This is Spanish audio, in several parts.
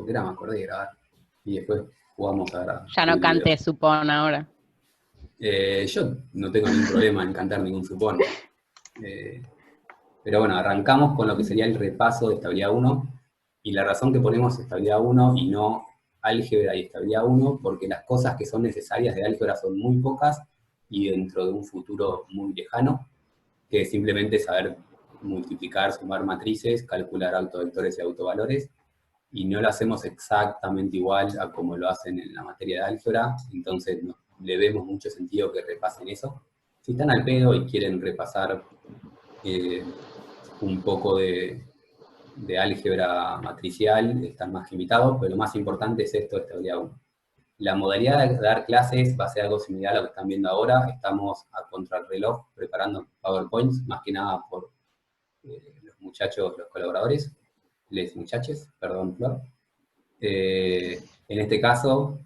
porque era, me acordé de grabar. Y después jugamos a grabar. Ya no cantes supón ahora. Yo no tengo ningún problema en cantar ningún supón. Pero bueno, arrancamos con lo que sería el repaso de estabilidad 1, y la razón que ponemos estabilidad 1 y no álgebra y estabilidad 1, porque las cosas que son necesarias de álgebra son muy pocas, y dentro de un futuro muy lejano, que es simplemente saber multiplicar, sumar matrices, calcular autovectores y autovalores, y no lo hacemos exactamente igual a como lo hacen en la materia de álgebra, entonces no, le vemos mucho sentido que repasen eso. Si están al pedo y quieren repasar un poco de álgebra matricial, están más limitados, pero lo más importante es esto de estabilidad 1. La modalidad de dar clases va a ser algo similar a lo que están viendo ahora. Estamos a contrarreloj preparando PowerPoints, más que nada por los muchachos, los colaboradores, les muchaches, perdón, Flor. En este caso,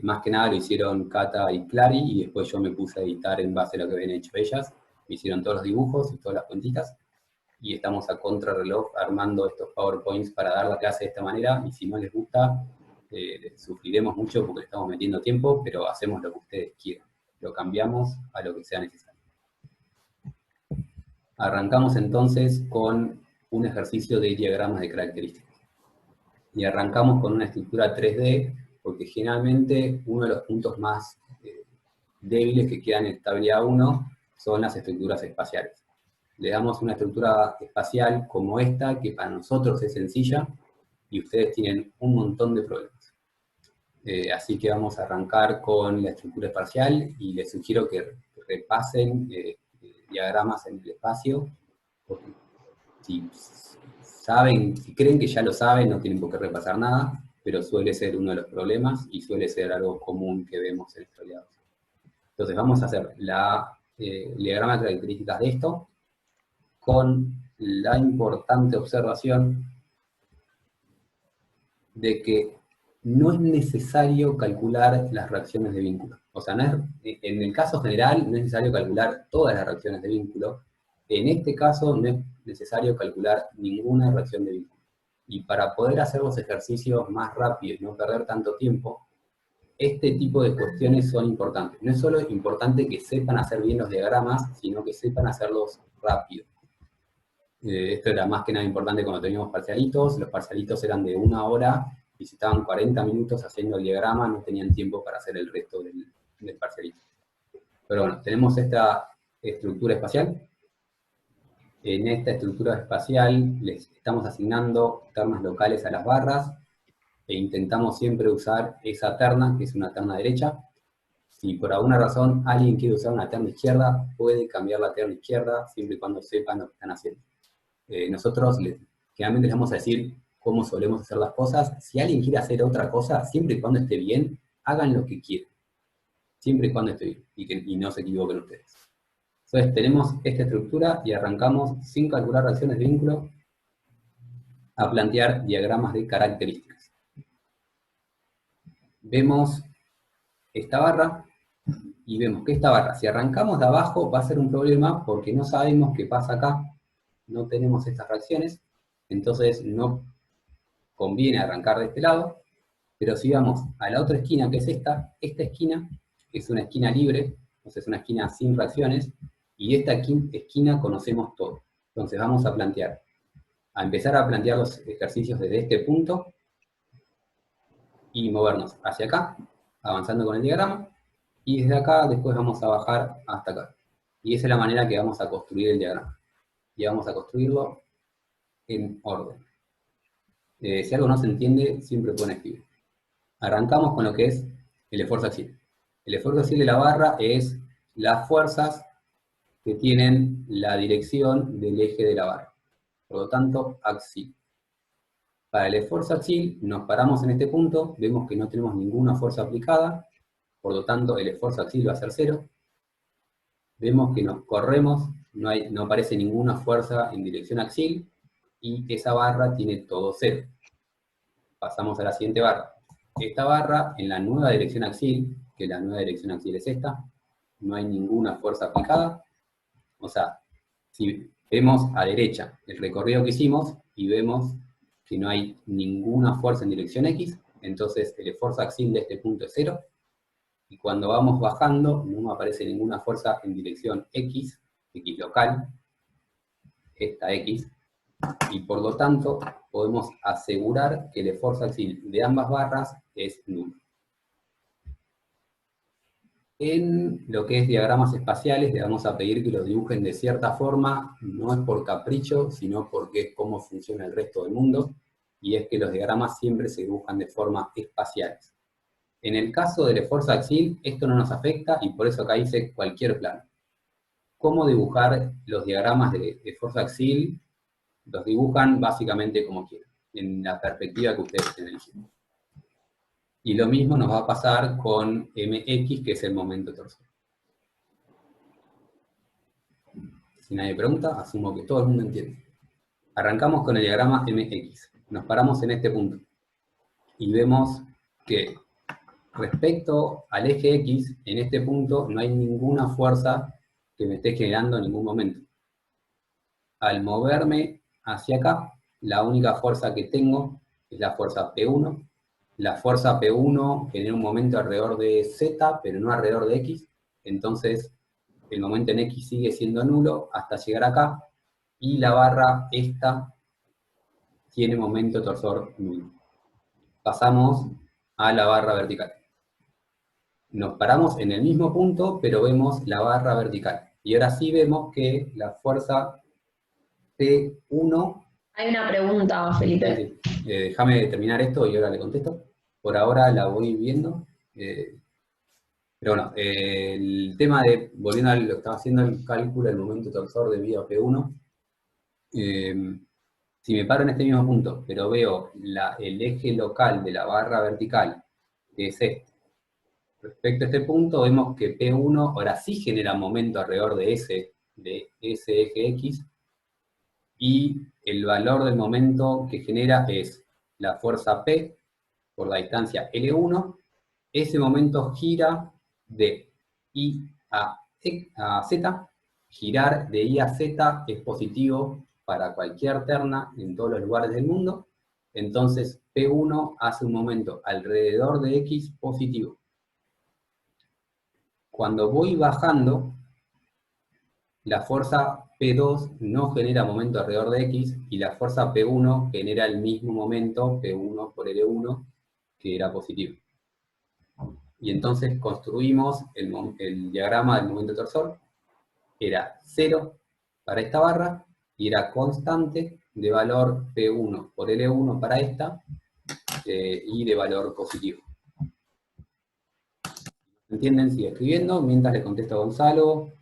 más que nada lo hicieron Cata y Clary, y después yo me puse a editar en base a lo que habían hecho ellas. Me hicieron todos los dibujos y todas las cuentitas, y estamos a contrarreloj armando estos PowerPoints para dar la clase de esta manera, y si no les gusta, sufriremos mucho porque le estamos metiendo tiempo, pero hacemos lo que ustedes quieran. Lo cambiamos a lo que sea necesario. Arrancamos entonces con un ejercicio de diagramas de características. Y arrancamos con una estructura 3D, porque generalmente uno de los puntos más débiles que quedan en estabilidad 1 son las estructuras espaciales. Le damos una estructura espacial como esta, que para nosotros es sencilla, y ustedes tienen un montón de problemas. Así que vamos a arrancar con la estructura espacial, y les sugiero que repasen diagramas en el espacio, porque si creen que ya lo saben, no tienen por qué repasar nada, pero suele ser uno de los problemas, y suele ser algo común que vemos en historiadores. Entonces vamos a hacer el diagrama de características de esto, con la importante observación de que no es necesario calcular las reacciones de vínculo. O sea, en el caso general no es necesario calcular todas las reacciones de vínculo. En este caso no es necesario calcular ninguna reacción de vínculo. Y para poder hacer los ejercicios más rápidos y no perder tanto tiempo, este tipo de cuestiones son importantes. No es solo importante que sepan hacer bien los diagramas, sino que sepan hacerlos rápido. Esto era más que nada importante cuando teníamos parcialitos. Los parcialitos eran de 1 hora, y si estaban 40 minutos haciendo el diagrama, no tenían tiempo para hacer el resto del parcialito. Pero bueno, tenemos esta estructura espacial. En esta estructura espacial les estamos asignando ternas locales a las barras, e intentamos siempre usar esa terna, que es una terna derecha. Si por alguna razón alguien quiere usar una terna izquierda, puede cambiar la terna izquierda, siempre y cuando sepan lo que están haciendo. Nosotros generalmente les vamos a decir cómo solemos hacer las cosas. Si alguien quiere hacer otra cosa, siempre y cuando esté bien, hagan lo que quieran. Siempre y cuando esté bien, y no se equivoquen ustedes. Entonces tenemos esta estructura, y arrancamos, sin calcular reacciones de vínculo, a plantear diagramas de características. Vemos esta barra, y vemos que esta barra, si arrancamos de abajo, va a ser un problema, porque no sabemos qué pasa acá. No tenemos estas reacciones, entonces no conviene arrancar de este lado. Pero si vamos a la otra esquina, que es esta esquina, que es una esquina libre, entonces es una esquina sin reacciones, y esta esquina conocemos todo. Entonces vamos a empezar a plantear los ejercicios desde este punto, y movernos hacia acá, avanzando con el diagrama, y desde acá después vamos a bajar hasta acá. Y esa es la manera que vamos a construir el diagrama. Y vamos a construirlo en orden. Si algo no se entiende, siempre pueden escribir. Arrancamos con lo que es el esfuerzo axial. El esfuerzo axial de la barra es las fuerzas que tienen la dirección del eje de la barra. Por lo tanto, axial. Para el esfuerzo axial, nos paramos en este punto, vemos que no tenemos ninguna fuerza aplicada, por lo tanto, el esfuerzo axial va a ser 0. Vemos que nos corremos, no aparece ninguna fuerza en dirección axial, y esa barra tiene todo 0. Pasamos a la siguiente barra. Esta barra, en la nueva dirección axial, que la nueva dirección axial es esta, no hay ninguna fuerza aplicada. O sea, si vemos a derecha el recorrido que hicimos, y vemos que no hay ninguna fuerza en dirección X, entonces el esfuerzo axial de este punto es 0, y cuando vamos bajando no me aparece ninguna fuerza en dirección X, X local, esta X, y por lo tanto podemos asegurar que el esfuerzo axial de ambas barras es nulo. En lo que es diagramas espaciales le vamos a pedir que los dibujen de cierta forma, no es por capricho, sino porque es cómo funciona el resto del mundo, y es que los diagramas siempre se dibujan de forma espaciales. En el caso del esfuerzo axial, esto no nos afecta, y por eso acá hice cualquier plano. ¿Cómo dibujar los diagramas de esfuerzo axial? Los dibujan básicamente como quieran, en la perspectiva que ustedes estén eligiendo. Y lo mismo nos va a pasar con MX, que es el momento torsor. Si nadie pregunta, asumo que todo el mundo entiende. Arrancamos con el diagrama MX. Nos paramos en este punto. Y vemos que respecto al eje X, en este punto no hay ninguna fuerza que me esté generando en ningún momento. Al moverme hacia acá, la única fuerza que tengo es la fuerza P1. La fuerza P1 genera un momento alrededor de Z, pero no alrededor de X. Entonces, el momento en X sigue siendo nulo hasta llegar acá. Y la barra esta tiene momento torsor nulo. Pasamos a la barra vertical. Nos paramos en el mismo punto, pero vemos la barra vertical. Y ahora sí vemos que la fuerza P1... Hay una pregunta, Felipe. Sí. Déjame terminar esto y ahora le contesto. Por ahora la voy viendo. Pero bueno, el tema de, volviendo a lo que estaba haciendo el cálculo del momento torsor debido a P1, si me paro en este mismo punto, pero veo el eje local de la barra vertical, que es este, respecto a este punto, vemos que P1 ahora sí genera momento alrededor de ese eje X, y el valor del momento que genera es la fuerza P por la distancia L1. Ese momento gira de I a Z. Girar de I a Z es positivo para cualquier terna en todos los lugares del mundo. Entonces P1 hace un momento alrededor de X positivo. Cuando voy bajando, la fuerza P2 no genera momento alrededor de X, y la fuerza P1 genera el mismo momento, P1 por L1, que era positivo. Y entonces construimos el diagrama del momento torsor. Era 0 para esta barra, y era constante de valor P1 por L1 para esta, y de valor positivo. ¿Entienden? Sigue escribiendo, mientras le contesto a Gonzalo.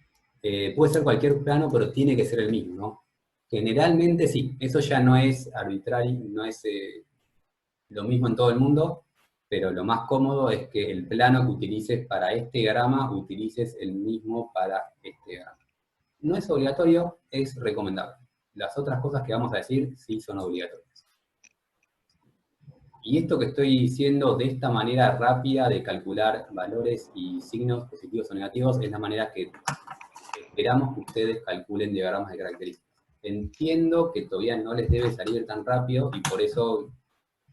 Puede ser cualquier plano, pero tiene que ser el mismo, ¿no? Generalmente sí, eso ya no es arbitrario, no es lo mismo en todo el mundo, pero lo más cómodo es que el plano que utilices para este diagrama, utilices el mismo para este diagrama. No es obligatorio, es recomendable. Las otras cosas que vamos a decir sí son obligatorias. Y esto que estoy diciendo de esta manera rápida de calcular valores y signos positivos o negativos es la manera que esperamos que ustedes calculen diagramas de características. Entiendo que todavía no les debe salir tan rápido, y por eso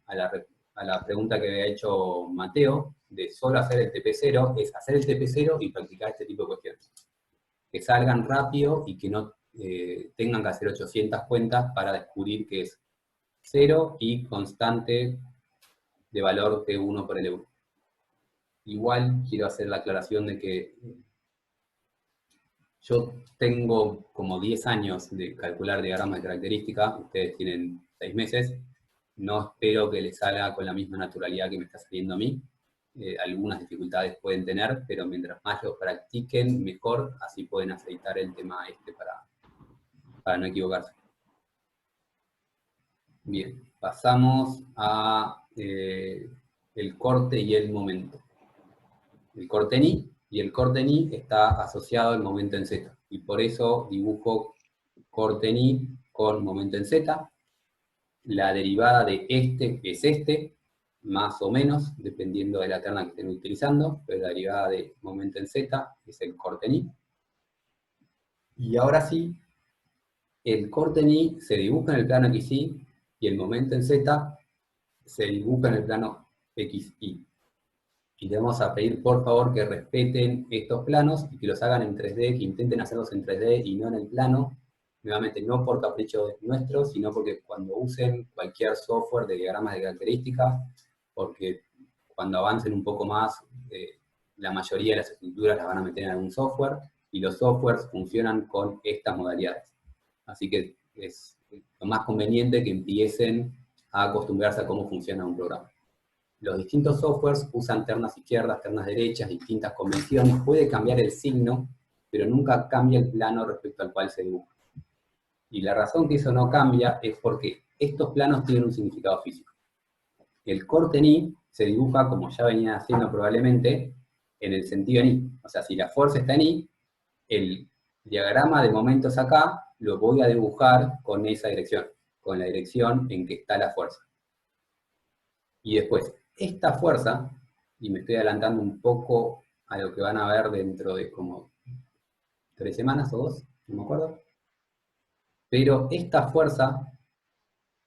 a la pregunta que había hecho Mateo, de solo hacer el TP0, es hacer el TP0 y practicar este tipo de cuestiones. Que salgan rápido y que no tengan que hacer 800 cuentas para descubrir que es 0 y constante de valor P1 por L1. Igual quiero hacer la aclaración de que yo tengo como 10 años de calcular diagramas de característica, ustedes tienen 6 meses, no espero que les salga con la misma naturalidad que me está saliendo a mí. Algunas dificultades pueden tener, pero mientras más lo practiquen, mejor, así pueden aceitar el tema este para no equivocarse. Bien, pasamos a el corte y el momento. El corte en I, y el corte en I está asociado al momento en Z, y por eso dibujo corte en I con momento en Z. La derivada de este es este, más o menos, dependiendo de la terna que estén utilizando, pero la derivada de momento en Z es el corte en I. Y ahora sí, el corte en I se dibuja en el plano XY, y el momento en Z se dibuja en el plano XY. Y le vamos a pedir por favor que respeten estos planos y que los hagan en 3D, que intenten hacerlos en 3D y no en el plano. Nuevamente, no por capricho nuestro, sino porque cuando usen cualquier software de diagramas de características, porque cuando avancen un poco más, la mayoría de las estructuras las van a meter en algún software, y los softwares funcionan con estas modalidades. Así que es lo más conveniente que empiecen a acostumbrarse a cómo funciona un programa. Los distintos softwares usan ternas izquierdas, ternas derechas, distintas convenciones. Puede cambiar el signo, pero nunca cambia el plano respecto al cual se dibuja. Y la razón que eso no cambia es porque estos planos tienen un significado físico. El corte en Y se dibuja, como ya venía haciendo probablemente, en el sentido en Y. O sea, si la fuerza está en Y, el diagrama de momentos acá lo voy a dibujar con esa dirección, con la dirección en que está la fuerza. Y después, esta fuerza, y me estoy adelantando un poco a lo que van a ver dentro de como 3 semanas o 2, no me acuerdo, pero esta fuerza,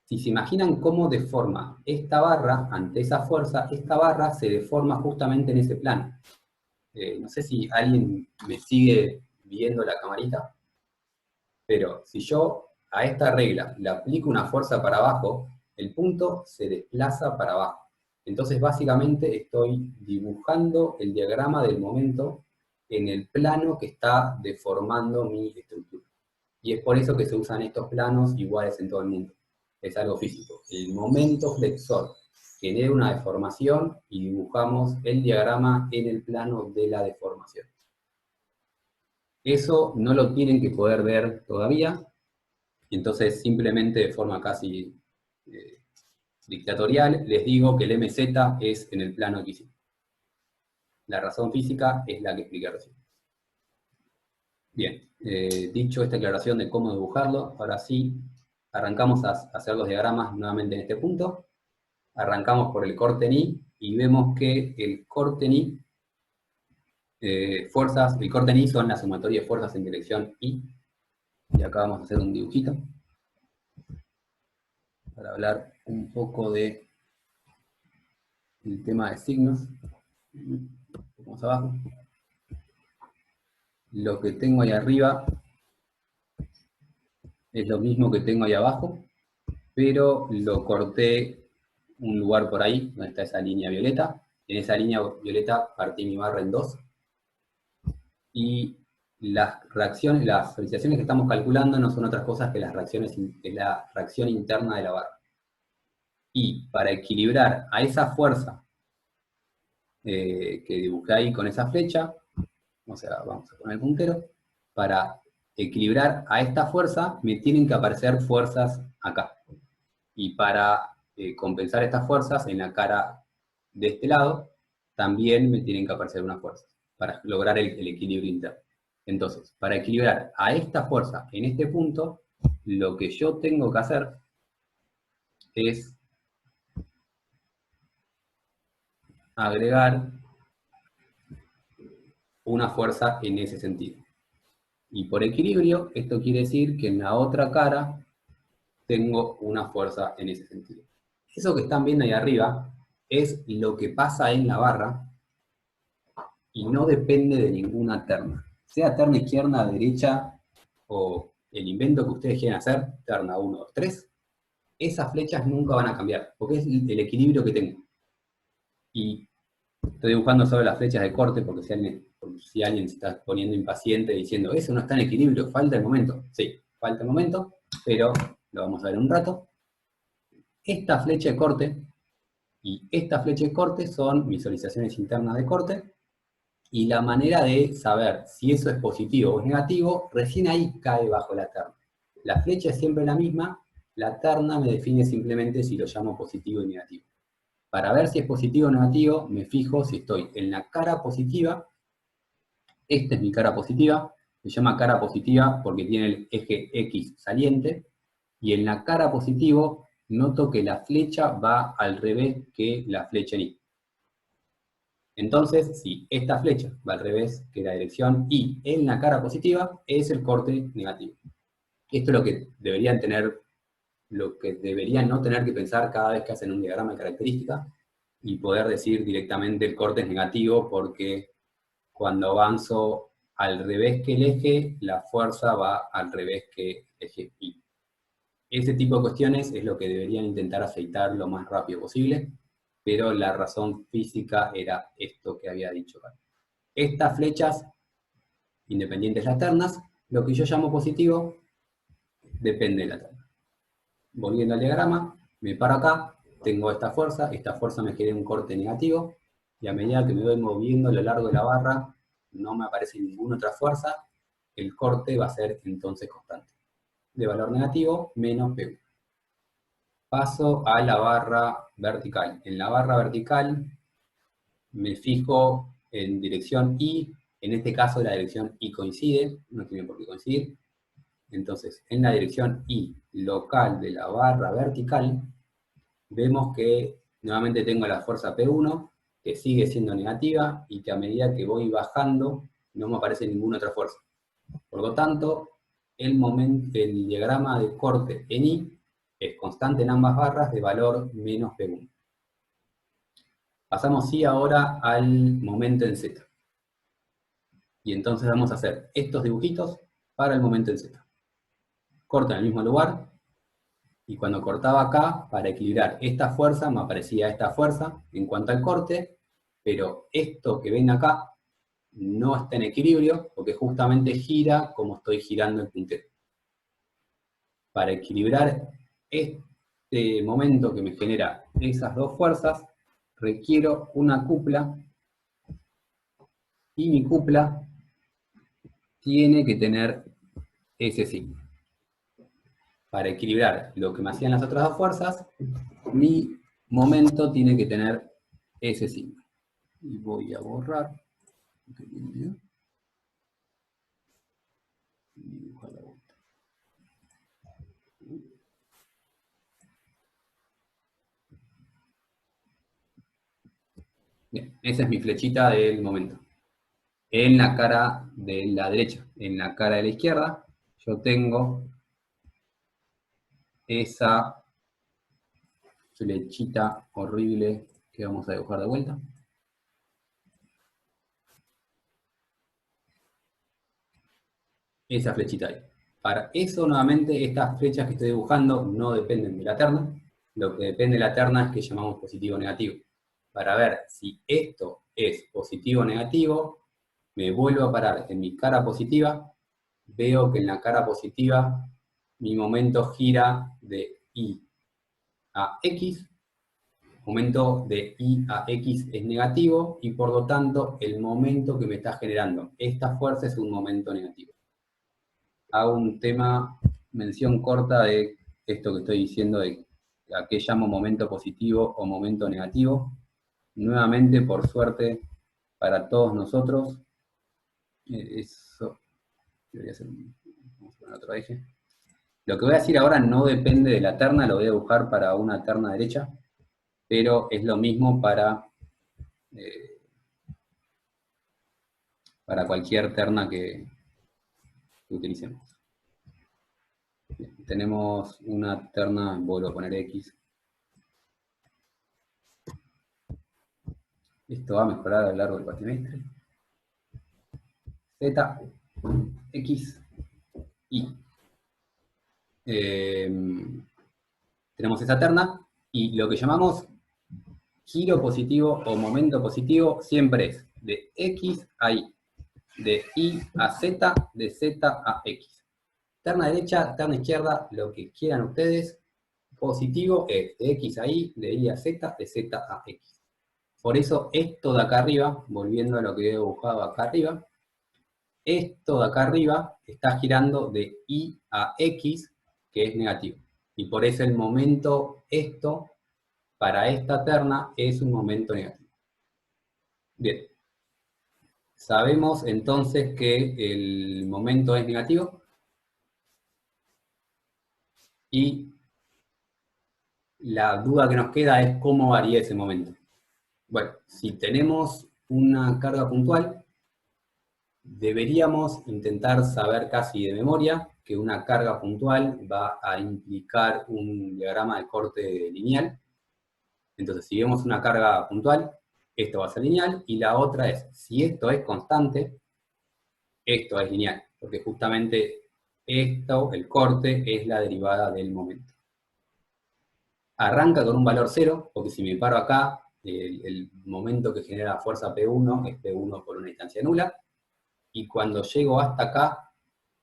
si se imaginan cómo deforma esta barra ante esa fuerza, esta barra se deforma justamente en ese plano. No sé si alguien me sigue viendo la camarita, pero si yo a esta regla le aplico una fuerza para abajo, el punto se desplaza para abajo. Entonces, básicamente, estoy dibujando el diagrama del momento en el plano que está deformando mi estructura. Y es por eso que se usan estos planos iguales en todo el mundo. Es algo físico. El momento flexor genera una deformación y dibujamos el diagrama en el plano de la deformación. Eso no lo tienen que poder ver todavía. Entonces, simplemente de forma casi dictatorial, les digo que el MZ es en el plano XY. La razón física es la que expliqué recién. Bien, dicho esta aclaración de cómo dibujarlo, ahora sí, arrancamos a hacer los diagramas nuevamente en este punto. Arrancamos por el corte en Y, y vemos que el corte en Y, el corte en Y son la sumatoria de fuerzas en dirección Y, y acá vamos a hacer un dibujito, para hablar un poco de el tema de signos. Vamos abajo. Lo que tengo ahí arriba es lo mismo que tengo ahí abajo, pero lo corté un lugar por ahí, donde está esa línea violeta. En esa línea violeta partí mi barra en 2. Y las reacciones, las felicitaciones que estamos calculando no son otras cosas que las reacciones, que la reacción interna de la barra. Y para equilibrar a esa fuerza que dibujé ahí con esa flecha, o sea, vamos a poner el puntero, para equilibrar a esta fuerza me tienen que aparecer fuerzas acá. Y para compensar estas fuerzas en la cara de este lado, también me tienen que aparecer unas fuerzas, para lograr el equilibrio interno. Entonces, para equilibrar a esta fuerza en este punto, lo que yo tengo que hacer es agregar una fuerza en ese sentido. Y por equilibrio, esto quiere decir que en la otra cara tengo una fuerza en ese sentido. Eso que están viendo ahí arriba es lo que pasa en la barra y no depende de ninguna terna. Sea terna izquierda, derecha o el invento que ustedes quieran hacer, terna 1, 2, 3, esas flechas nunca van a cambiar, porque es el equilibrio que tengo. Y estoy dibujando solo las flechas de corte, porque si alguien se está poniendo impaciente diciendo, eso no está en equilibrio, falta el momento. Sí, falta el momento, pero lo vamos a ver en un rato. Esta flecha de corte y esta flecha de corte son visualizaciones internas de corte, y la manera de saber si eso es positivo o es negativo, recién ahí cae bajo la terna. La flecha es siempre la misma, la terna me define simplemente si lo llamo positivo y negativo. Para ver si es positivo o negativo, me fijo si estoy en la cara positiva. Esta es mi cara positiva, se llama cara positiva porque tiene el eje X saliente, y en la cara positivo noto que la flecha va al revés que la flecha en Y. Entonces, si esta flecha va al revés que la dirección Y en la cara positiva, es el corte negativo. Esto es lo que deberían tener lo que deberían no tener que pensar cada vez que hacen un diagrama de características y poder decir directamente el corte es negativo porque cuando avanzo al revés que el eje, la fuerza va al revés que el eje Y. Ese tipo de cuestiones es lo que deberían intentar aceitar lo más rápido posible, pero la razón física era esto que había dicho acá. Estas flechas, independientes las ternas, lo que yo llamo positivo, depende de la terna. Volviendo al diagrama, me paro acá, tengo esta fuerza me genera un corte negativo, y a medida que me voy moviendo a lo largo de la barra, no me aparece ninguna otra fuerza, el corte va a ser entonces constante. De valor negativo, menos P1. Paso a la barra vertical. En la barra vertical me fijo en dirección Y, en este caso la dirección Y coincide, no tiene por qué coincidir. Entonces, en la dirección Y local de la barra vertical, vemos que nuevamente tengo la fuerza P1, que sigue siendo negativa, y que a medida que voy bajando, no me aparece ninguna otra fuerza. Por lo tanto, el diagrama de corte en Y es constante en ambas barras de valor menos P1. Pasamos sí ahora al momento en Z. Y entonces vamos a hacer estos dibujitos para el momento en Z. Corto en el mismo lugar, y cuando cortaba acá, para equilibrar esta fuerza, me aparecía esta fuerza en cuanto al corte, pero esto que ven acá no está en equilibrio, porque justamente gira como estoy girando el puntero. Para equilibrar este momento que me genera esas dos fuerzas, requiero una cupla, y mi cupla tiene que tener ese signo. Para equilibrar lo que me hacían las otras dos fuerzas, mi momento tiene que tener ese signo. Y voy a borrar. Bien, esa es mi flechita del momento. En la cara de la derecha, en la cara de la izquierda, yo tengo esa flechita horrible que vamos a dibujar de vuelta. Esa flechita ahí. Para eso, nuevamente, estas flechas que estoy dibujando no dependen de la terna. Lo que depende de la terna es que llamamos positivo o negativo. Para ver si esto es positivo o negativo, me vuelvo a parar en mi cara positiva. Veo que en la cara positiva mi momento gira de Y a X. Momento de Y a X es negativo y por lo tanto el momento que me está generando esta fuerza es un momento negativo. Hago un mención corta de esto que estoy diciendo de a qué llamo momento positivo o momento negativo. Nuevamente, por suerte, para todos nosotros, eso debería ser, vamos a poner otro eje. Lo que voy a decir ahora no depende de la terna, lo voy a dibujar para una terna derecha, pero es lo mismo para cualquier terna que utilicemos. Bien, tenemos una terna, vuelvo a poner X. Esto va a mejorar a lo largo del cuatrimestre. Z, X, Y. Tenemos esa terna, y lo que llamamos giro positivo o momento positivo siempre es de X a Y, de Y a Z, de Z a X. Terna derecha, terna izquierda, lo que quieran ustedes. Positivo es de X a Y, de Y a Z, de Z a X. Por eso esto de acá arriba, volviendo a lo que he dibujado acá arriba, esto de acá arriba está girando de Y a X, que es negativo. Y por eso el momento, esto, para esta terna, es un momento negativo. Bien. Sabemos entonces que el momento es negativo. Y la duda que nos queda es cómo varía ese momento. Bueno, si tenemos una carga puntual, deberíamos intentar saber casi de memoria que una carga puntual va a implicar un diagrama de corte lineal. Entonces, si vemos una carga puntual, esto va a ser lineal, y la otra es, si esto es constante, esto es lineal, porque justamente esto, el corte, es la derivada del momento. Arranca con un valor 0, porque si me paro acá, el momento que genera la fuerza P1 es P1 por una distancia nula, y cuando llego hasta acá,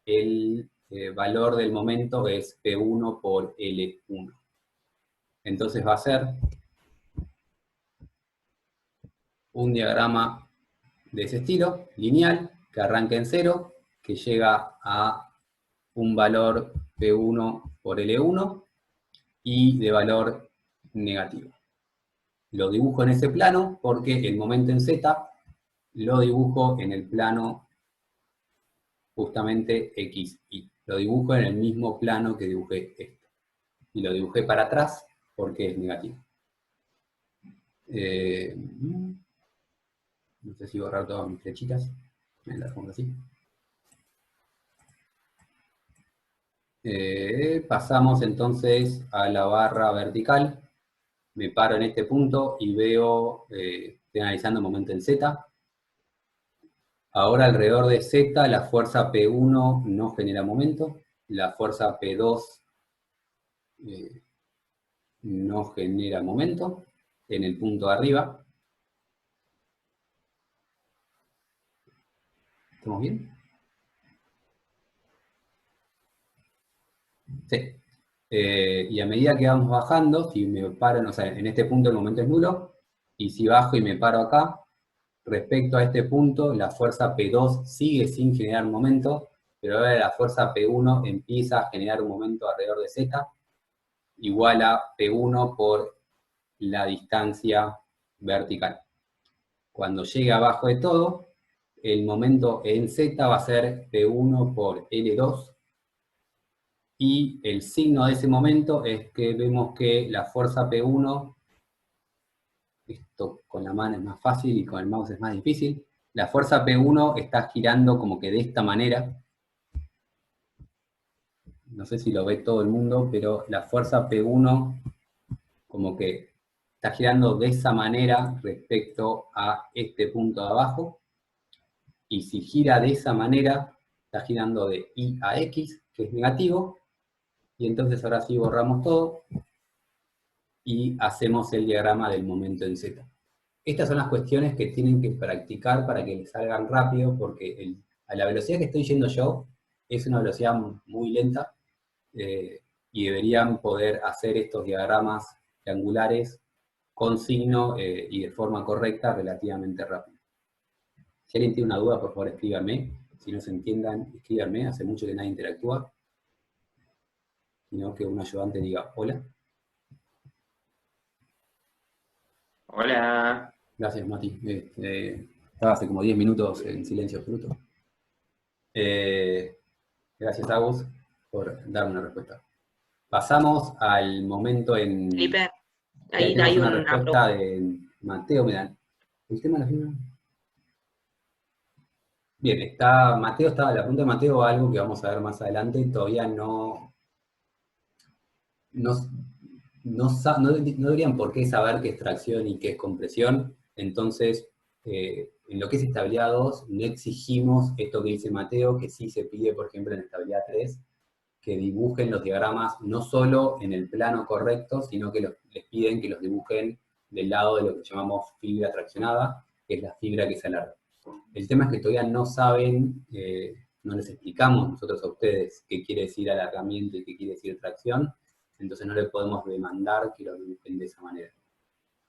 el valor del momento es P1 por L1. Entonces va a ser un diagrama de ese estilo, lineal, que arranca en 0, que llega a un valor P1 por L1 y de valor negativo. Lo dibujo en ese plano porque el momento en Z lo dibujo en el plano justamente XY. Lo dibujo en el mismo plano que dibujé esto. Y lo dibujé para atrás porque es negativo. No sé si borrar todas mis flechitas. Me las pongo así. Pasamos entonces a la barra vertical. Me paro en este punto y veo, estoy analizando el momento en Z. Ahora alrededor de Z la fuerza P1 no genera momento, la fuerza P2 no genera momento en el punto de arriba. ¿Estamos bien? Sí. Y a medida que vamos bajando, si me paro, o sea, en este punto el momento es nulo, y si bajo y me paro acá, respecto a este punto, la fuerza P2 sigue sin generar momento, pero ahora la fuerza P1 empieza a generar un momento alrededor de Z, igual a P1 por la distancia vertical. Cuando llegue abajo de todo, el momento en Z va a ser P1 por L2, y el signo de ese momento es que vemos que la fuerza P1, esto con la mano es más fácil y con el mouse es más difícil, la fuerza P1 está girando como que de esta manera. No sé si lo ve todo el mundo, pero la fuerza P1 como que está girando de esa manera respecto a este punto de abajo. Y si gira de esa manera, está girando de Y a X, que es negativo. Y entonces ahora sí borramos todo y hacemos el diagrama del momento en Z. Estas son las cuestiones que tienen que practicar para que les salgan rápido, porque a la velocidad que estoy yendo yo, es una velocidad muy lenta, y deberían poder hacer estos diagramas triangulares con signo y de forma correcta relativamente rápido. Si alguien tiene una duda, por favor escríbanme. Si no se entiendan, escríbanme. Hace mucho que nadie interactúa. Sino que un ayudante diga hola. Hola. Gracias, Mati. Estaba hace como 10 minutos en silencio absoluto. Gracias, Agus, por darme una respuesta. Pasamos al momento en... Felipe, ahí ahí hay una una respuesta de Mateo, mirá. ¿El tema de la fibra? Bien, la pregunta de Mateo, algo que vamos a ver más adelante, todavía no deberían por qué saber qué es tracción y qué es compresión. Entonces, en lo que es estabilidad 2, no exigimos esto que dice Mateo, que sí se pide, por ejemplo, en estabilidad 3, que dibujen los diagramas no solo en el plano correcto, sino que les piden que los dibujen del lado de lo que llamamos fibra traccionada, que es la fibra que se alarga. El tema es que todavía no saben, no les explicamos nosotros a ustedes qué quiere decir alargamiento y qué quiere decir tracción, entonces no le podemos demandar que los dibujen de esa manera.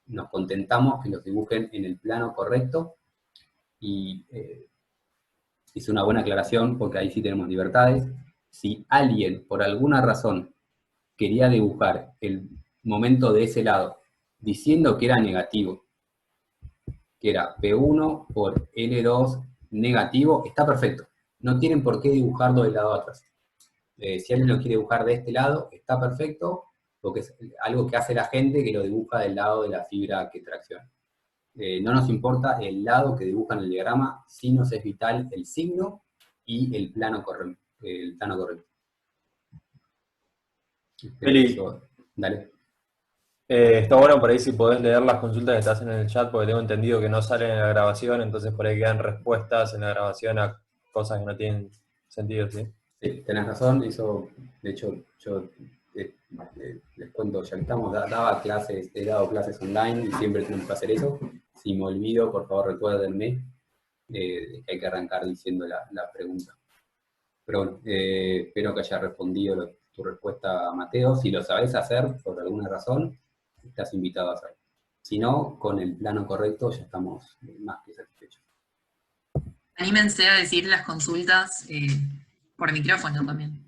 Nos contentamos que los dibujen en el plano correcto, y hice una buena aclaración porque ahí sí tenemos libertades. Si alguien, por alguna razón, quería dibujar el momento de ese lado diciendo que era negativo, que era P1 por L2 negativo, está perfecto. No tienen por qué dibujarlo del lado de atrás. Si alguien lo quiere dibujar de este lado, está perfecto, porque es algo que hace la gente que lo dibuja del lado de la fibra que tracciona. no nos importa el lado que dibujan el diagrama, sí nos es vital el signo y el plano correcto. Feli, Dale. está bueno por ahí si podés leer las consultas que te hacen en el chat, porque tengo entendido que no salen en la grabación, entonces por ahí quedan respuestas en la grabación a cosas que no tienen sentido, ¿sí? Sí, tenés razón, eso, de hecho, yo les cuento, ya que estamos, daba clases, he dado clases online y siempre tenemos que hacer eso. Si me olvido, por favor recuérdenme que hay que arrancar diciendo la pregunta. Pero bueno, espero que haya respondido tu respuesta, Mateo. Si lo sabes hacer, por alguna razón, estás invitado a hacerlo. Si no, con el plano correcto ya estamos más que satisfechos. Anímense a decir las consultas por micrófono también.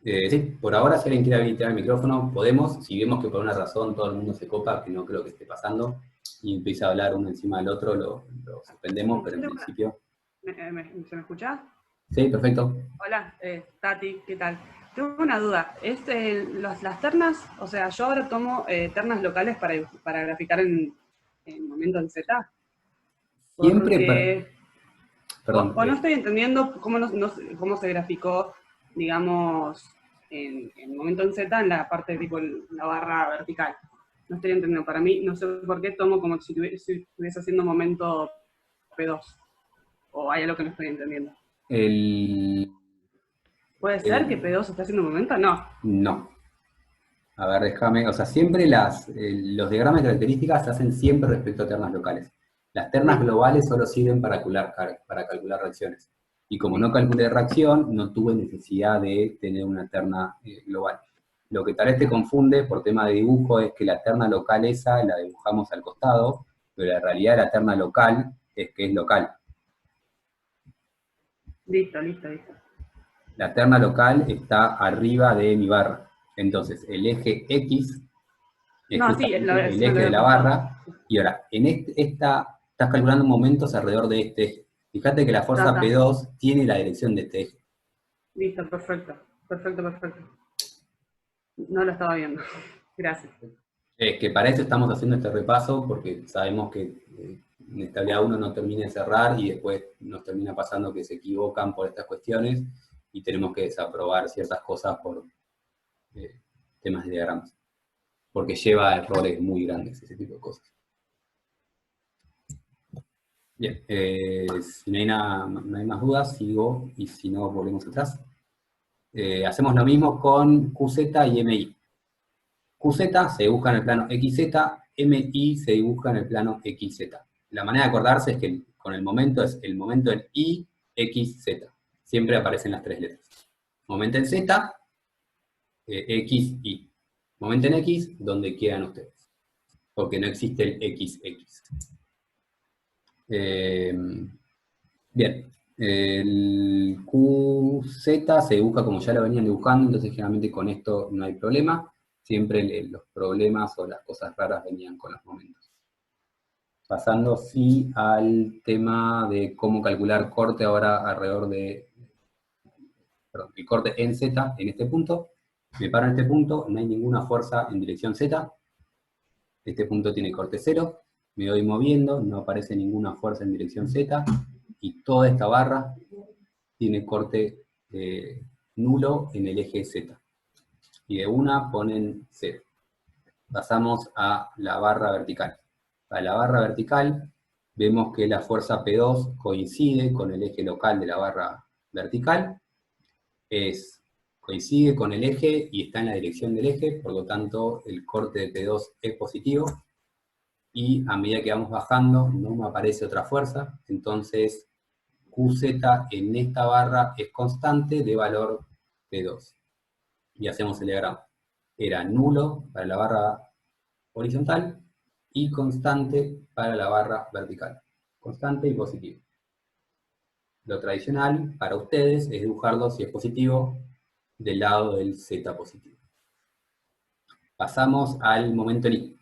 Sí, por ahora si alguien quiere habilitar el micrófono, podemos. Si vemos que por una razón todo el mundo se copa, que no creo que esté pasando, y empieza a hablar uno encima del otro, lo suspendemos, pero en principio... ¿Se me escucha? Sí, perfecto. Hola, Tati, ¿qué tal? Tengo una duda. Las ternas, o sea, yo ahora tomo ternas locales para graficar en momento en Z. Siempre... Perdón. O no estoy entendiendo cómo se graficó, digamos, en momento en Z en la parte tipo la barra vertical. No estoy entendiendo. Para mí, no sé por qué tomo como si estuviese haciendo momento P2. O hay algo que no estoy entendiendo. ¿Puede ser que P2 esté haciendo momento? No. No. A ver, déjame, o sea, siempre los diagramas de características se hacen siempre respecto a ternas locales. Las ternas globales solo sirven para calcular reacciones. Y como no calculé reacción, no tuve necesidad de tener una terna global. Lo que tal vez te confunde por tema de dibujo es que la terna local esa la dibujamos al costado, pero la realidad de la terna local es que es local. Listo. La terna local está arriba de mi barra. Entonces, el eje X es el eje de la barra, y ahora, en estás calculando momentos alrededor de este eje. Fíjate que la fuerza P2 tiene la dirección de este eje. Listo, perfecto. No lo estaba viendo. Gracias. Es que para eso estamos haciendo este repaso, porque sabemos que en estabilidad 1 no termina de cerrar y después nos termina pasando que se equivocan por estas cuestiones y tenemos que desaprobar ciertas cosas por temas de diagramas. Porque lleva a errores muy grandes ese tipo de cosas. Bien, si no hay más dudas, sigo, y si no, volvemos atrás. Hacemos lo mismo con QZ y MI. QZ se dibuja en el plano XZ, MI se dibuja en el plano XZ. La manera de acordarse es que con el momento es el momento en Y, X, Z. Siempre aparecen las tres letras. Momento en Z, X, Y. Momento en X, donde quieran ustedes. Porque no existe el XX. Bien. El QZ se dibuja como ya lo venían dibujando, entonces generalmente con esto no hay problema. Siempre los problemas o las cosas raras venían con los momentos. Pasando sí al tema de cómo calcular corte ahora alrededor de... Perdón, el corte en Z en este punto. Me paro en este punto, no hay ninguna fuerza en dirección Z. Este punto tiene corte 0. Me voy moviendo, no aparece ninguna fuerza en dirección Z. Y toda esta barra tiene corte nulo en el eje Z. Y de una ponen 0. Pasamos a la barra vertical. Para la barra vertical vemos que la fuerza P2 coincide con el eje local de la barra vertical. Coincide con el eje y está en la dirección del eje, por lo tanto el corte de P2 es positivo. Y a medida que vamos bajando no me aparece otra fuerza, entonces QZ en esta barra es constante de valor P2. Y hacemos el diagrama. Era nulo para la barra horizontal y constante para la barra vertical. Constante y positivo. Lo tradicional para ustedes es dibujarlo, si es positivo, del lado del Z positivo. Pasamos al momento en Y.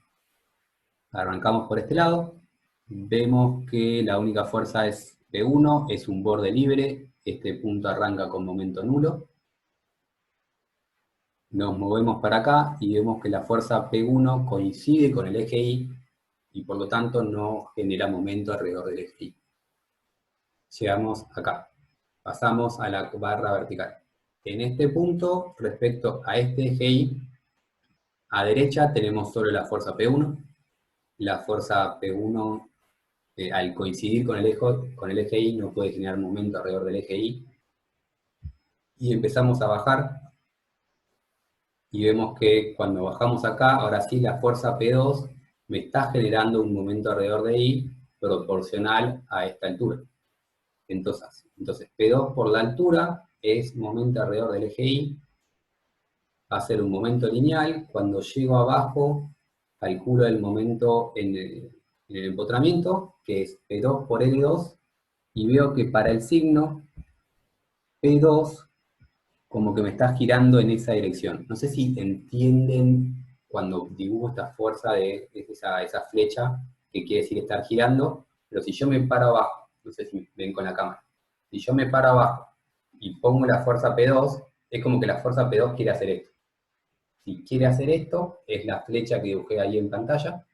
Arrancamos por este lado. Vemos que la única fuerza es P1, es un borde libre. Este punto arranca con momento nulo. Nos movemos para acá y vemos que la fuerza P1 coincide con el eje Y y por lo tanto no genera momento alrededor del eje Y. Llegamos acá, pasamos a la barra vertical. En este punto, respecto a este eje Y, a derecha tenemos solo la fuerza P1. La fuerza P1, al coincidir con el eje Y, no puede generar momento alrededor del eje Y. Y empezamos a bajar, y vemos que cuando bajamos acá, ahora sí la fuerza P2 me está generando un momento alrededor de Y proporcional a esta altura. Entonces P2 por la altura es momento alrededor del eje Y, va a ser un momento lineal. Cuando llego abajo, calculo el momento en el empotramiento, que es P2 por L2, y veo que para el signo, P2 como que me está girando en esa dirección. No sé si entienden cuando dibujo esta fuerza de esa flecha, que quiere decir estar girando, pero si yo me paro abajo, no sé si ven con la cámara, si yo me paro abajo y pongo la fuerza P2, es como que la fuerza P2 quiere hacer esto. Si quiere hacer esto, es la flecha que dibujé ahí en pantalla,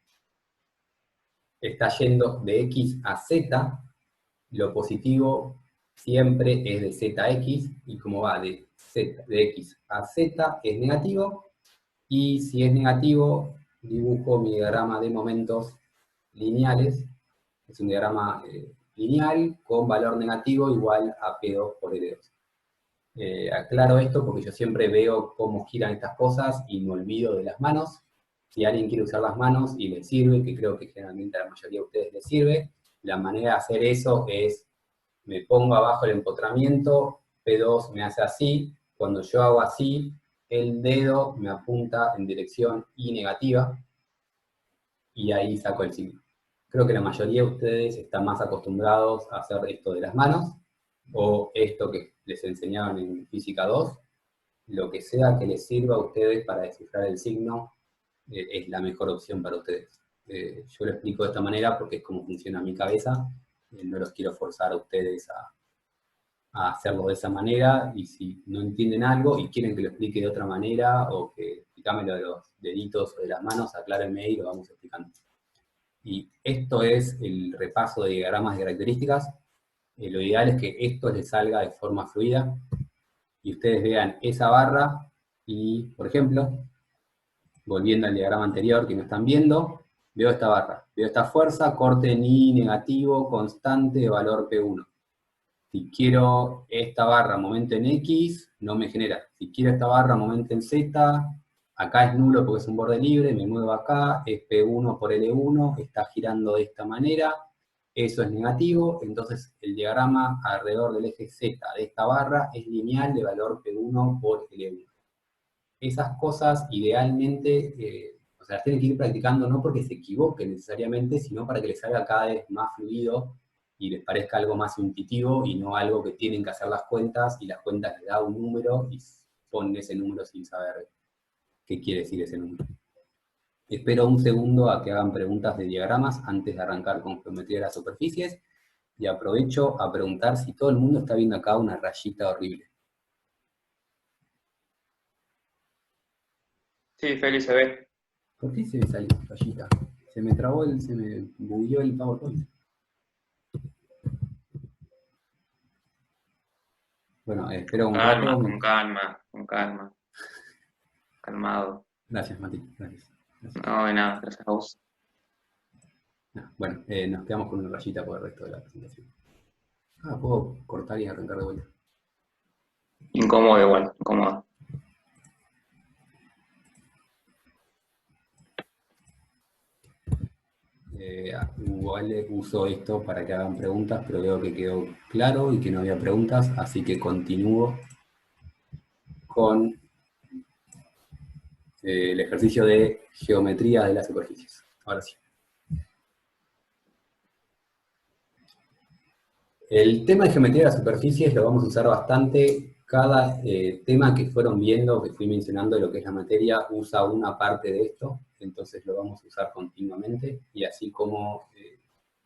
está yendo de X a Z, lo positivo siempre es de ZX, y como va de X a Z es negativo, y si es negativo, dibujo mi diagrama de momentos lineales, es un diagrama lineal con valor negativo igual a P2 por L2. Aclaro esto porque yo siempre veo cómo giran estas cosas y me olvido de las manos. Si alguien quiere usar las manos y le sirve, que creo que generalmente a la mayoría de ustedes les sirve, la manera de hacer eso es, me pongo abajo el empotramiento, P2 me hace así, cuando yo hago así, el dedo me apunta en dirección Y negativa, y ahí saco el signo. Creo que la mayoría de ustedes están más acostumbrados a hacer esto de las manos, o esto que les enseñaban en Física 2, lo que sea que les sirva a ustedes para descifrar el signo, es la mejor opción para ustedes. Yo lo explico de esta manera porque es como funciona mi cabeza, no los quiero forzar a ustedes a hacerlo de esa manera, y si no entienden algo y quieren que lo explique de otra manera, o que explícame lo de los deditos o de las manos, aclárenme y lo vamos explicando. Y esto es el repaso de diagramas de características. Lo ideal es que esto les salga de forma fluida, y ustedes vean esa barra, y, por ejemplo, volviendo al diagrama anterior que no están viendo, veo esta barra, veo esta fuerza, corte en Y negativo, constante, de valor P1. Si quiero esta barra momento en X, no me genera. Si quiero esta barra momento en Z, acá es nulo porque es un borde libre, me muevo acá, es P1 por L1, está girando de esta manera, eso es negativo, entonces el diagrama alrededor del eje Z de esta barra es lineal de valor P1 por L1. Esas cosas idealmente, o sea, las tienen que ir practicando no porque se equivoquen necesariamente, sino para que les salga cada vez más fluido y les parezca algo más intuitivo y no algo que tienen que hacer las cuentas y las cuentas les da un número y ponen ese número sin saber qué quiere decir ese número. Espero un segundo a que hagan preguntas de diagramas antes de arrancar con geometría de las superficies, y aprovecho a preguntar si todo el mundo está viendo acá una rayita horrible. Sí, Feli, se ve. ¿Por qué se me salió rayita? Se me trabó, se me bugueó el PowerPoint. Bueno, espero un rato. Con calma. Calmado. Gracias, Mati. Gracias. No, de nada, gracias a vos. Bueno, nos quedamos con una rayita por el resto de la presentación. Puedo cortar y arrancar de vuelta. Incómodo igual, incómodo. Igual uso esto para que hagan preguntas, pero veo que quedó claro y que no había preguntas, así que continúo con el ejercicio de geometría de las superficies. Ahora sí. El tema de geometría de las superficies lo vamos a usar bastante. Cada tema que fueron viendo, que fui mencionando de lo que es la materia, usa una parte de esto, entonces lo vamos a usar continuamente, y así como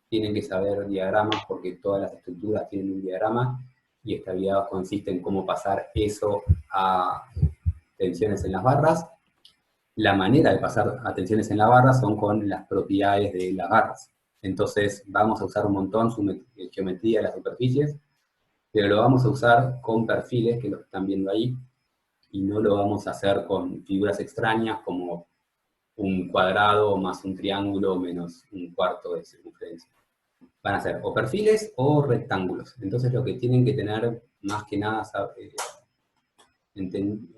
tienen que saber diagramas, porque todas las estructuras tienen un diagrama, y estabilidad consiste en cómo pasar eso a tensiones en las barras. La manera de pasar a tensiones en la barra son con las propiedades de las barras. Entonces vamos a usar un montón geometría de las superficies, pero lo vamos a usar con perfiles, que lo están viendo ahí, y no lo vamos a hacer con figuras extrañas como un cuadrado más un triángulo menos un cuarto de circunferencia. Van a ser o perfiles o rectángulos. Entonces lo que tienen que tener más que nada, tienen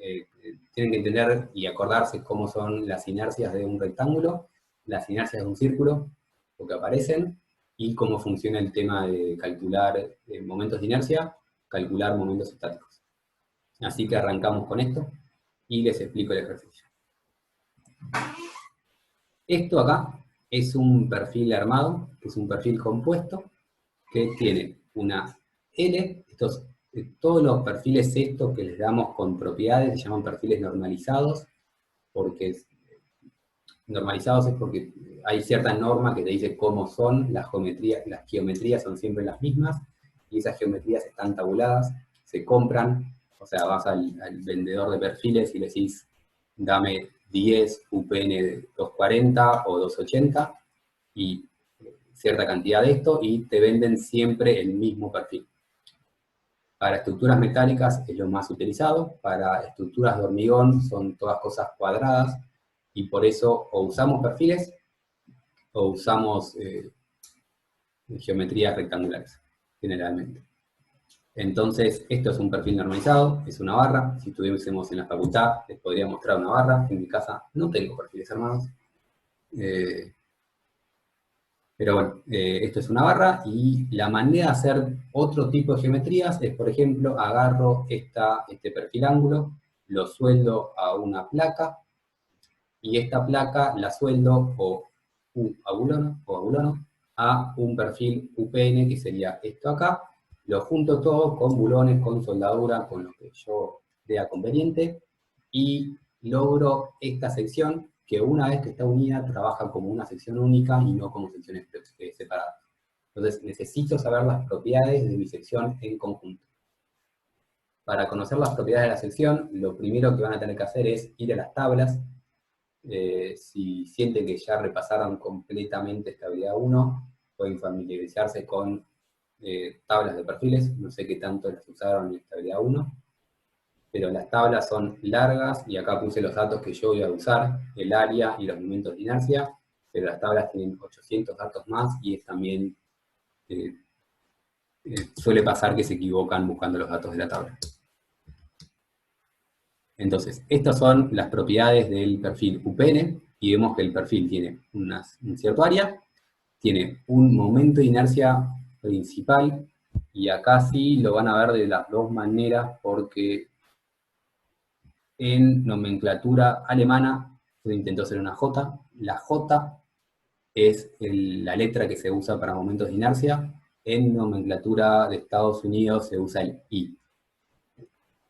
que entender y acordarse cómo son las inercias de un rectángulo, las inercias de un círculo, porque aparecen, y cómo funciona el tema de calcular momentos de inercia, calcular momentos estáticos. Así que arrancamos con esto y les explico el ejercicio. Esto acá es un perfil armado, que es un perfil compuesto, que tiene una L, todos los perfiles estos que les damos con propiedades se llaman perfiles normalizados, porque normalizados es porque hay cierta norma que te dice cómo son las geometrías son siempre las mismas, y esas geometrías están tabuladas, se compran, o sea, vas al vendedor de perfiles y le decís, dame 10 UPN 240 o 280, y cierta cantidad de esto, y te venden siempre el mismo perfil. Para estructuras metálicas es lo más utilizado, para estructuras de hormigón son todas cosas cuadradas, y por eso o usamos perfiles o usamos geometrías rectangulares, generalmente. Entonces, esto es un perfil normalizado, es una barra. Si estuviésemos en la facultad, les podría mostrar una barra. En mi casa no tengo perfiles armados. Pero bueno, esto es una barra, y la manera de hacer otro tipo de geometrías es, por ejemplo, agarro este perfil ángulo, lo sueldo a una placa, y esta placa la sueldo o abulono a un perfil UPN, que sería esto acá, lo junto todo con bulones, con soldadura, con lo que yo vea conveniente, y logro esta sección, que una vez que está unida trabaja como una sección única y no como secciones separadas. Entonces necesito saber las propiedades de mi sección en conjunto. Para conocer las propiedades de la sección, lo primero que van a tener que hacer es ir a las tablas. Si sienten que ya repasaron completamente estabilidad 1, pueden familiarizarse con tablas de perfiles. No sé qué tanto las usaron en estabilidad 1, pero las tablas son largas, y acá puse los datos que yo voy a usar, el área y los momentos de inercia, pero las tablas tienen 800 datos más, y es también, suele pasar que se equivocan buscando los datos de la tabla. Entonces, estas son las propiedades del perfil UPN, y vemos que el perfil tiene un cierto área, tiene un momento de inercia principal, y acá sí lo van a ver de las dos maneras, porque en nomenclatura alemana se intentó hacer una J. La J es la letra que se usa para momentos de inercia. En nomenclatura de Estados Unidos se usa el I.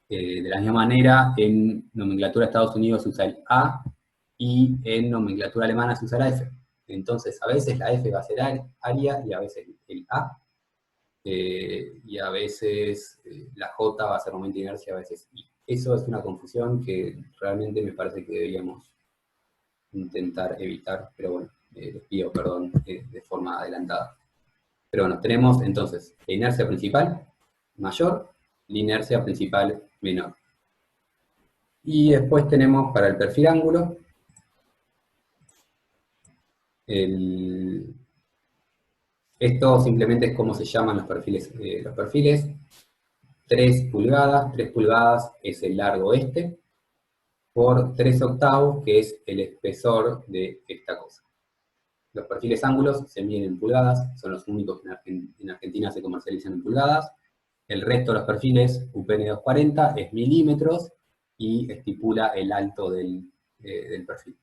De la misma manera, en nomenclatura de Estados Unidos se usa el A, y en nomenclatura alemana se usa la F. Entonces, a veces la F va a ser área, y a veces el A, y a veces la J va a ser momento de inercia, a veces I. Eso es una confusión que realmente me parece que deberíamos intentar evitar, pero bueno, les pido perdón de forma adelantada. Pero bueno, tenemos entonces la inercia principal mayor, la inercia principal menor. Y después tenemos para el perfil ángulo, esto simplemente es cómo se llaman los perfiles. 3 pulgadas es el largo por 3 octavos, que es el espesor de esta cosa. Los perfiles ángulos se miden en pulgadas, son los únicos que en Argentina se comercializan en pulgadas. El resto de los perfiles, UPN 240, es milímetros, y estipula el alto del perfil.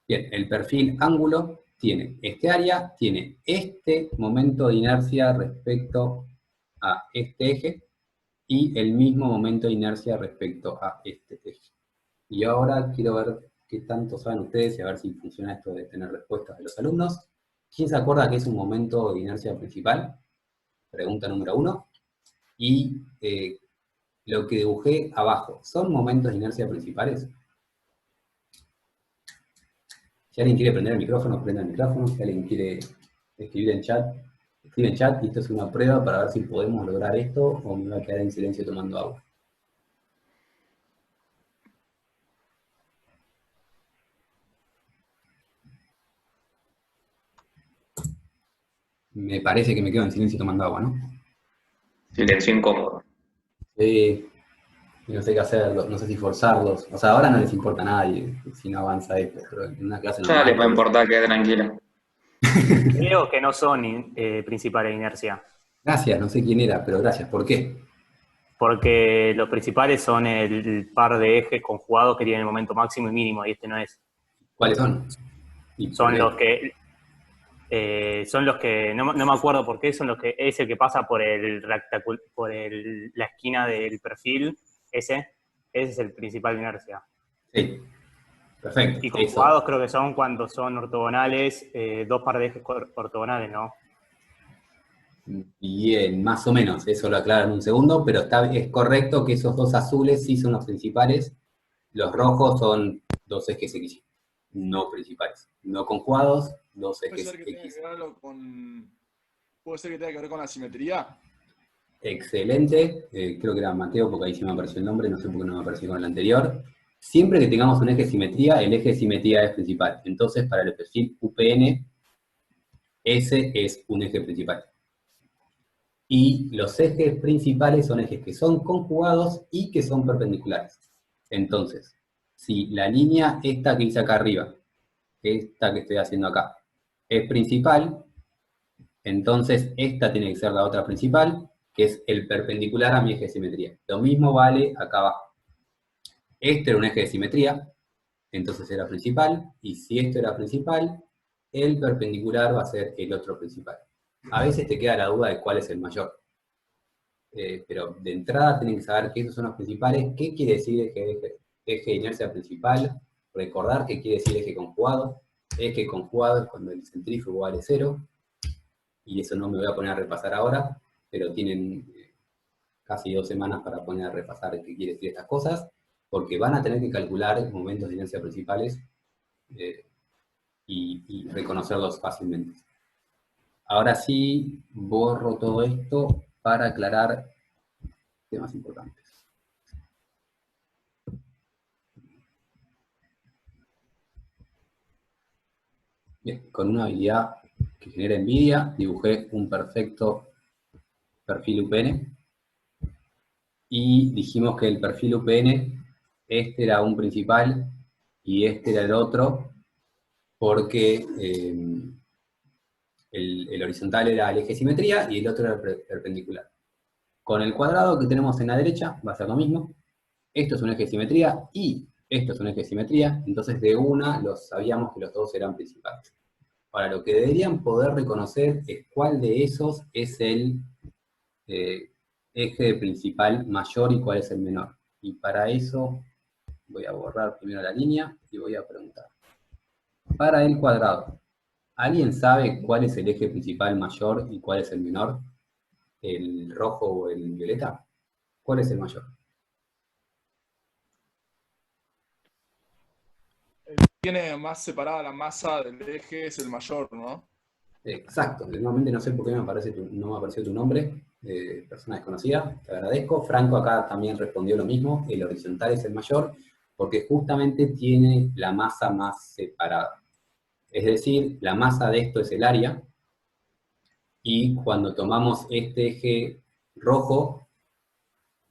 Bien, el perfil ángulo tiene este área, tiene este momento de inercia respecto a este eje, y el mismo momento de inercia respecto a este eje. Y ahora quiero ver qué tanto saben ustedes, y a ver si funciona esto de tener respuestas de los alumnos. ¿Quién se acuerda que es un momento de inercia principal? Pregunta número 1. Y lo que dibujé abajo, ¿son momentos de inercia principales? Si alguien quiere prender el micrófono, prenda el micrófono. Si alguien quiere escribir en chat, escribe en chat, y esto es una prueba para ver si podemos lograr esto o me va a quedar en silencio tomando agua. Me parece que me quedo en silencio tomando agua, ¿no? Silencio incómodo. Sí, no sé qué hacerlo, no sé si forzarlos. O sea, ahora no les importa a nadie si no avanza esto, pero en una clase Ya les va a importar, quede tranquila. Creo que no son principales de inercia, Gracias, no sé quién era, pero gracias. ¿Por qué? porque los principales son el par de ejes conjugados que tienen el momento máximo y mínimo, y este no es. ¿Cuáles son? ¿Y por Son qué? los que, no me acuerdo por qué, son los que, es el que pasa por la esquina del perfil, ese es el principal de inercia. Sí, perfecto. Y Eso. conjugados creo que son cuando son ortogonales, dos par de ejes ortogonales, ¿no? Bien, más o menos, eso lo aclaro en un segundo, pero es correcto que esos dos azules sí son los principales, los rojos son dos ejes X, no principales, no conjugados, dos ¿Puede ejes ser que tenga X. que ver ¿Puede ser que tenga que ver con la simetría? Excelente, creo que era Mateo, porque ahí sí me apareció el nombre, no sé por qué no me apareció con el anterior. Siempre que tengamos un eje de simetría, el eje de simetría es principal. Entonces, para el perfil UPN, ese es un eje principal. Y los ejes principales son ejes que son conjugados y que son perpendiculares. Entonces, si la línea esta que hice acá arriba, esta que estoy haciendo acá, es principal, entonces esta tiene que ser la otra principal, que es el perpendicular a mi eje de simetría. Lo mismo vale acá abajo. Este era un eje de simetría, entonces era principal, y si esto era principal, el perpendicular va a ser el otro principal. A veces te queda la duda de cuál es el mayor. Pero de entrada tienen que saber que esos son los principales. ¿Qué quiere decir eje de inercia principal? Recordar qué quiere decir eje conjugado. Eje conjugado es cuando el centrífugo vale 0, y eso no me voy a poner a repasar ahora, pero tienen casi 2 semanas para poner a repasar qué quiere decir estas cosas, porque van a tener que calcular momentos de inercia principales y reconocerlos fácilmente. Ahora sí, borro todo esto para aclarar temas importantes. Bien, con una habilidad que genera envidia, dibujé un perfecto perfil UPN, y dijimos que el perfil UPN, este era un principal y este era el otro, porque el horizontal era el eje de simetría y el otro era el perpendicular. Con el cuadrado que tenemos en la derecha va a ser lo mismo. Esto es un eje de simetría y esto es un eje de simetría, entonces de una sabíamos que los dos eran principales. Ahora, lo que deberían poder reconocer es cuál de esos es el eje principal mayor y cuál es el menor. Y para eso voy a borrar primero la línea y voy a preguntar. Para el cuadrado, ¿alguien sabe cuál es el eje principal mayor y cuál es el menor? ¿El rojo o el violeta? ¿Cuál es el mayor? Tiene más separada la masa del eje, es el mayor, ¿no? Exacto, normalmente no sé por qué no me apareció tu nombre, persona desconocida, te agradezco. Franco acá también respondió lo mismo, el horizontal es el mayor, porque justamente tiene la masa más separada. Es decir, la masa de esto es el área, y cuando tomamos este eje rojo,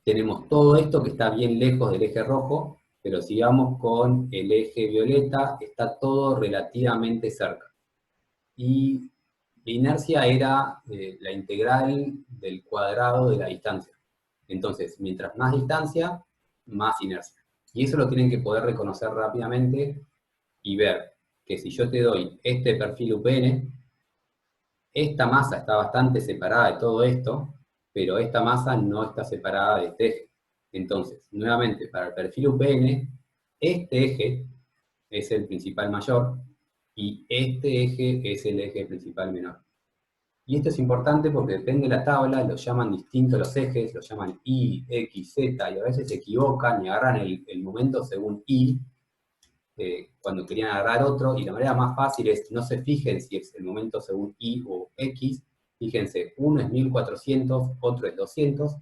tenemos todo esto que está bien lejos del eje rojo, pero si vamos con el eje violeta, está todo relativamente cerca. Y la inercia era la integral del cuadrado de la distancia. Entonces, mientras más distancia, más inercia. Y eso lo tienen que poder reconocer rápidamente y ver que si yo te doy este perfil UPN, esta masa está bastante separada de todo esto, pero esta masa no está separada de este eje. Entonces, nuevamente, para el perfil UPN, este eje es el principal mayor, y este eje es el eje principal menor. Y esto es importante porque depende de la tabla, los llaman distintos los ejes, los llaman Y, X, Z, y a veces se equivocan y agarran el momento según Y, cuando querían agarrar otro, y la manera más fácil es, no se fijen si es el momento según Y o X, fíjense, uno es 1400, otro es 200,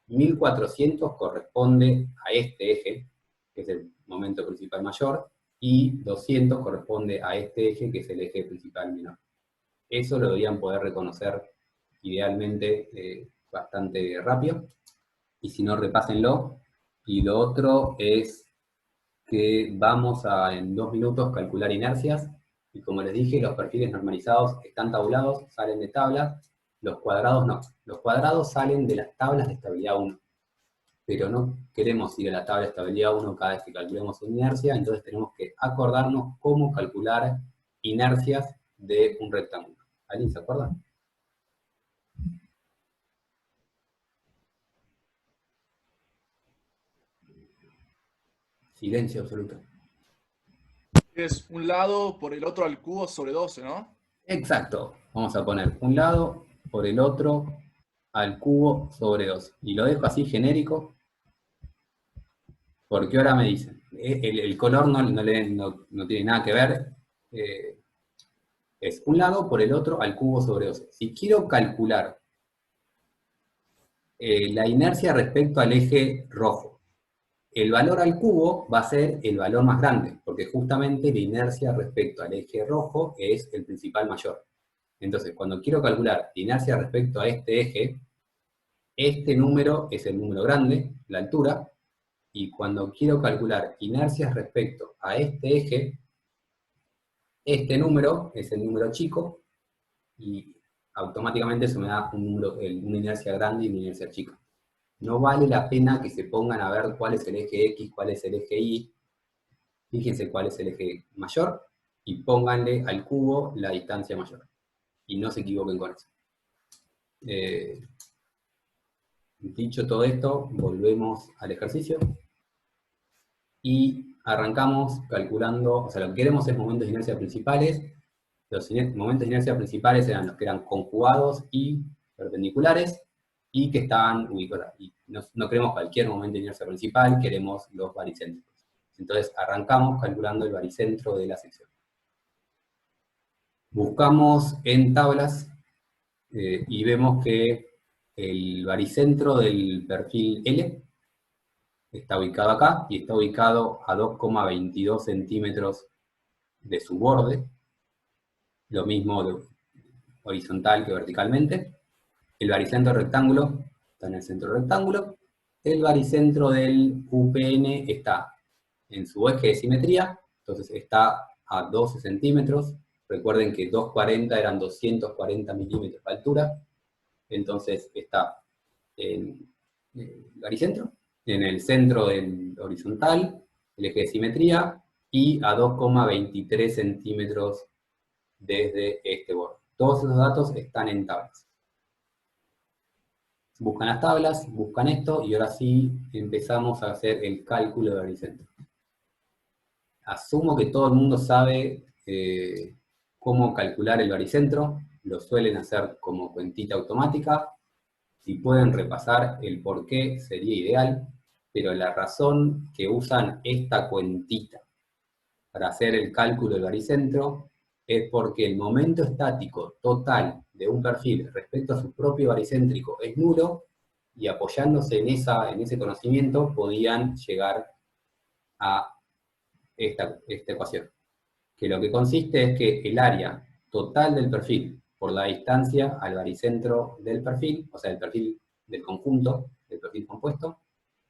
1400 corresponde a este eje, que es el momento principal mayor, y 200 corresponde a este eje, que es el eje principal menor. Eso lo deberían poder reconocer idealmente bastante rápido, y si no, repásenlo. Y lo otro es que vamos a, en 2 minutos, calcular inercias, y como les dije, los perfiles normalizados están tabulados, salen de tablas, los cuadrados no. Los cuadrados salen de las tablas de estabilidad 1, pero no queremos ir a la tabla de estabilidad 1 cada vez que calculemos una inercia, entonces tenemos que acordarnos cómo calcular inercias de un rectángulo. ¿Alguien se acuerda? Silencio absoluto. Es un lado por el otro al cubo sobre 12, ¿no? Exacto. Vamos a poner un lado por el otro al cubo sobre 2. Y lo dejo así genérico, porque ahora me dicen, el color no tiene nada que ver, es un lado por el otro al cubo sobre 12. Si quiero calcular la inercia respecto al eje rojo, el valor al cubo va a ser el valor más grande, porque justamente la inercia respecto al eje rojo es el principal mayor. Entonces, cuando quiero calcular la inercia respecto a este eje, este número es el número grande, la altura, y cuando quiero calcular inercias respecto a este eje, este número es el número chico, y automáticamente se me da una inercia grande y una inercia chica. No vale la pena que se pongan a ver cuál es el eje X, cuál es el eje Y. Fíjense cuál es el eje mayor y pónganle al cubo la distancia mayor. Y no se equivoquen con eso. Dicho todo esto, volvemos al ejercicio. Y arrancamos calculando, o sea, lo que queremos es momentos de inercia principales. Los momentos de inercia principales eran los que eran conjugados y perpendiculares, y que estaban ubicados. Y no queremos cualquier momento de inercia principal, queremos los baricéntricos. Entonces arrancamos calculando el baricentro de la sección. Buscamos en tablas y vemos que el baricentro del perfil L está ubicado acá, y está ubicado a 2,22 centímetros de su borde, lo mismo horizontal que verticalmente. El baricentro del rectángulo está en el centro del rectángulo. El baricentro del UPN está en su eje de simetría, entonces está a 12 centímetros. Recuerden que 240 eran 240 milímetros de altura, entonces está en el baricentro, en el centro del horizontal, el eje de simetría, y a 2,23 centímetros desde este borde. Todos esos datos están en tablas. Buscan las tablas, buscan esto, y ahora sí empezamos a hacer el cálculo del baricentro. Asumo que todo el mundo sabe cómo calcular el baricentro, lo suelen hacer como cuentita automática. Si pueden repasar el por qué sería ideal, pero la razón que usan esta cuentita para hacer el cálculo del baricentro es porque el momento estático total de un perfil respecto a su propio baricéntrico es nulo, y apoyándose en ese conocimiento podían llegar a esta ecuación, que lo que consiste es que el área total del perfil por la distancia al baricentro del perfil, o sea, el perfil del conjunto, del perfil compuesto,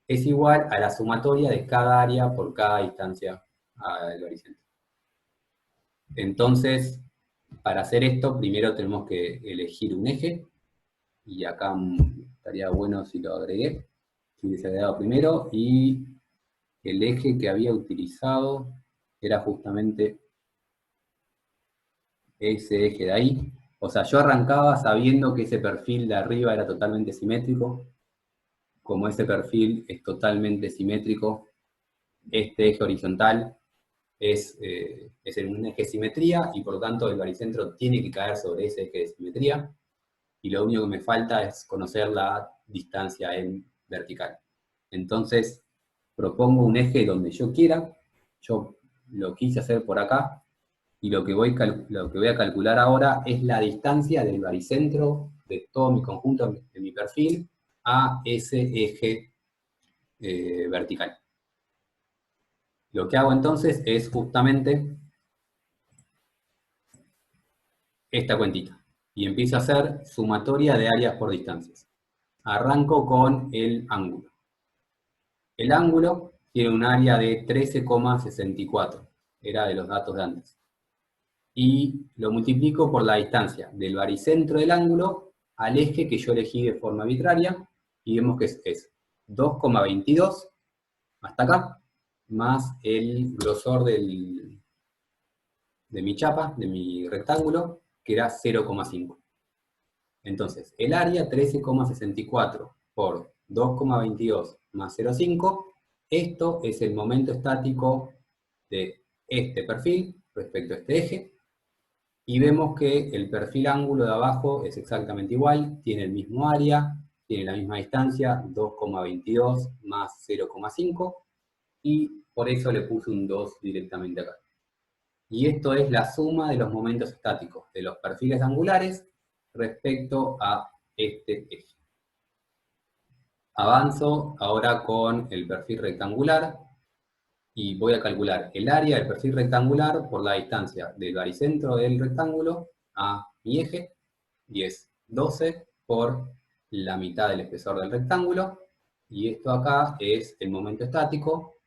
es igual a la sumatoria de cada área por cada distancia al baricentro. Entonces, para hacer esto, primero tenemos que elegir un eje, y acá estaría bueno si lo agregué, si hubiese agregado primero, y el eje que había utilizado era justamente ese eje de ahí. O sea, yo arrancaba sabiendo que ese perfil de arriba era totalmente simétrico. Como ese perfil es totalmente simétrico, este eje horizontal es en un eje de simetría, y por lo tanto el baricentro tiene que caer sobre ese eje de simetría, y lo único que me falta es conocer la distancia en vertical. Entonces, propongo un eje donde yo quiera. Yo lo quise hacer por acá, y lo que voy a calcular ahora es la distancia del baricentro de todo mi conjunto, de mi perfil, a ese eje vertical. Lo que hago entonces es justamente esta cuentita, y empiezo a hacer sumatoria de áreas por distancias. Arranco con el ángulo. El ángulo tiene un área de 13,64, era de los datos de antes. Y lo multiplico por la distancia del baricentro del ángulo al eje que yo elegí de forma arbitraria, y vemos que es 2,22 hasta acá, más el grosor de mi chapa, de mi rectángulo, que era 0,5. Entonces, el área 13,64 por 2,22 más 0,5, esto es el momento estático de este perfil respecto a este eje, y vemos que el perfil ángulo de abajo es exactamente igual, tiene el mismo área, tiene la misma distancia, 2,22 más 0,5, y por eso le puse un 2 directamente acá. Y esto es la suma de los momentos estáticos de los perfiles angulares respecto a este eje. Avanzo ahora con el perfil rectangular, y voy a calcular el área del perfil rectangular por la distancia del baricentro del rectángulo a mi eje, y es 12 por la mitad del espesor del rectángulo, y esto acá es el momento estático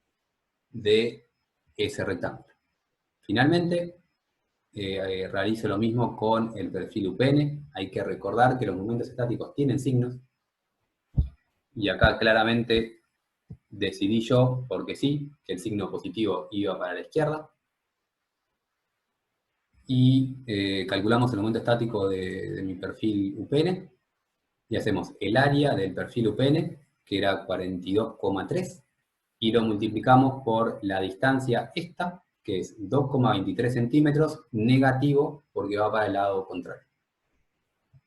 de ese rectángulo. Finalmente, realizo lo mismo con el perfil UPN. Hay que recordar que los momentos estáticos tienen signos, y acá claramente decidí yo, porque sí, que el signo positivo iba para la izquierda, y calculamos el momento estático de mi perfil UPN, y hacemos el área del perfil UPN, que era 42,3, y lo multiplicamos por la distancia esta, que es 2,23 centímetros, negativo, porque va para el lado contrario.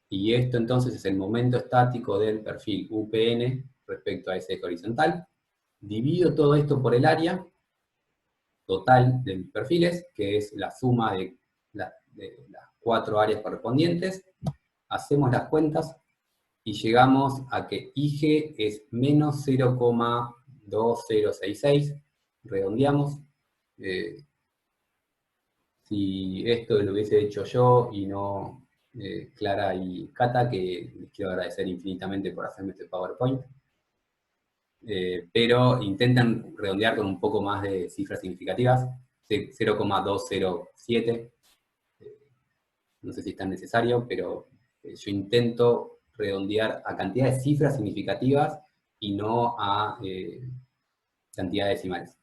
Y esto entonces es el momento estático del perfil UPN respecto a ese eje horizontal. Divido todo esto por el área total de mis perfiles, que es la suma de las 4 áreas correspondientes. Hacemos las cuentas y llegamos a que IG es menos 0,2066, redondeamos. Si esto lo hubiese hecho yo y no Clara y Cata, que les quiero agradecer infinitamente por hacerme este PowerPoint, pero intentan redondear con un poco más de cifras significativas, 0,207, no sé si es tan necesario, pero yo intento redondear a cantidad de cifras significativas y no a cantidad de decimales.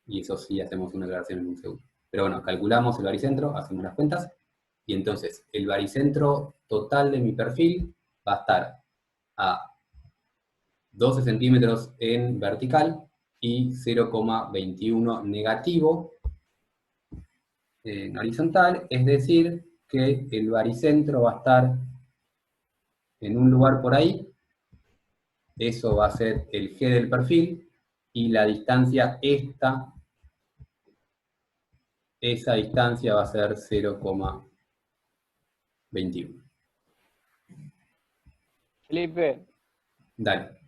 Y eso sí hacemos una aclaración en un segundo. Pero bueno, calculamos el baricentro, hacemos las cuentas, y entonces el baricentro total de mi perfil va a estar a 12 centímetros en vertical y 0,21 negativo en horizontal, es decir, que el baricentro va a estar en un lugar por ahí, eso va a ser el G del perfil, y la distancia esta, esa distancia va a ser 0,21. Felipe, Dale.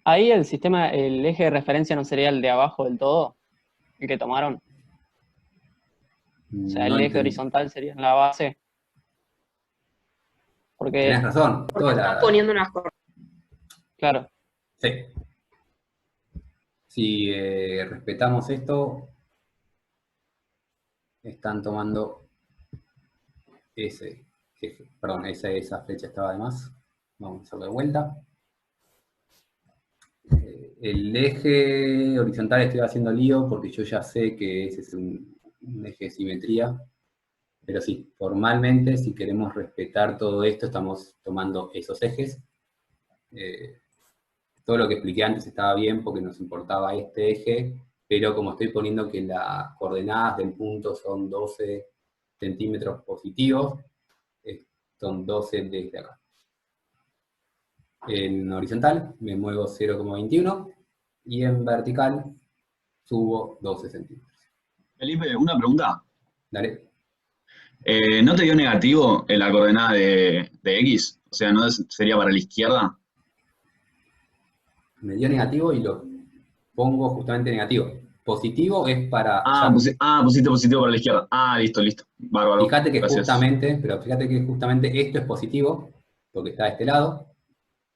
ahí el sistema, el eje de referencia no sería el de abajo del todo, el que tomaron. O sea, el No eje entendí. horizontal sería en la base. Porque, Tenés razón. Porque estás poniendo unas cosas. claro, Sí. Si respetamos esto, están tomando ese eje. Perdón, esa flecha estaba de más. Vamos a hacerlo de vuelta. El eje horizontal estoy haciendo lío porque yo ya sé que ese es un eje de simetría. Pero sí, formalmente, si queremos respetar todo esto, estamos tomando esos ejes. Todo lo que expliqué antes estaba bien porque nos importaba este eje, pero como estoy poniendo que las coordenadas del punto son 12 centímetros positivos, son 12 desde acá. En horizontal me muevo 0,21 y en vertical subo 12 centímetros. Felipe, una pregunta. Dale. ¿No te dio negativo en la coordenada de X? O sea, ¿no sería para la izquierda? Me dio negativo y lo pongo justamente negativo. Positivo es para... Pusiste positivo para la izquierda. Listo. Bárbaro. Fíjate que Gracias. justamente esto es positivo, porque está de este lado.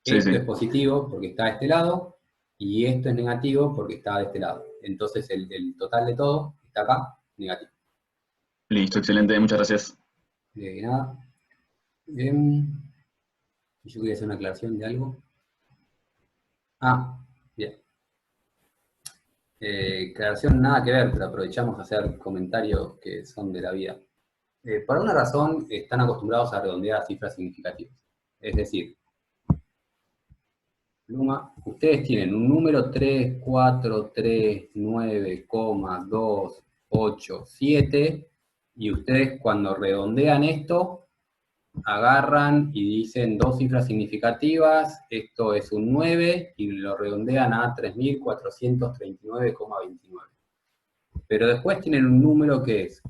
Sí, Esto sí. es positivo, porque está de este lado. Y esto es negativo, porque está de este lado. Entonces, el total de todo está acá, negativo. Listo, excelente. Muchas gracias. De nada. Yo quería hacer una aclaración de algo. Bien. Aclaración nada que ver, pero aprovechamos a hacer comentarios que son de la vida. Por alguna razón están acostumbrados a redondear a cifras significativas. Es decir, pluma, ustedes tienen un número 3, 4, 3, 9, 2, 8, 7, y ustedes cuando redondean esto, agarran y dicen dos cifras significativas, esto es un 9, y lo redondean a 3.439,29. Pero después tienen un número que es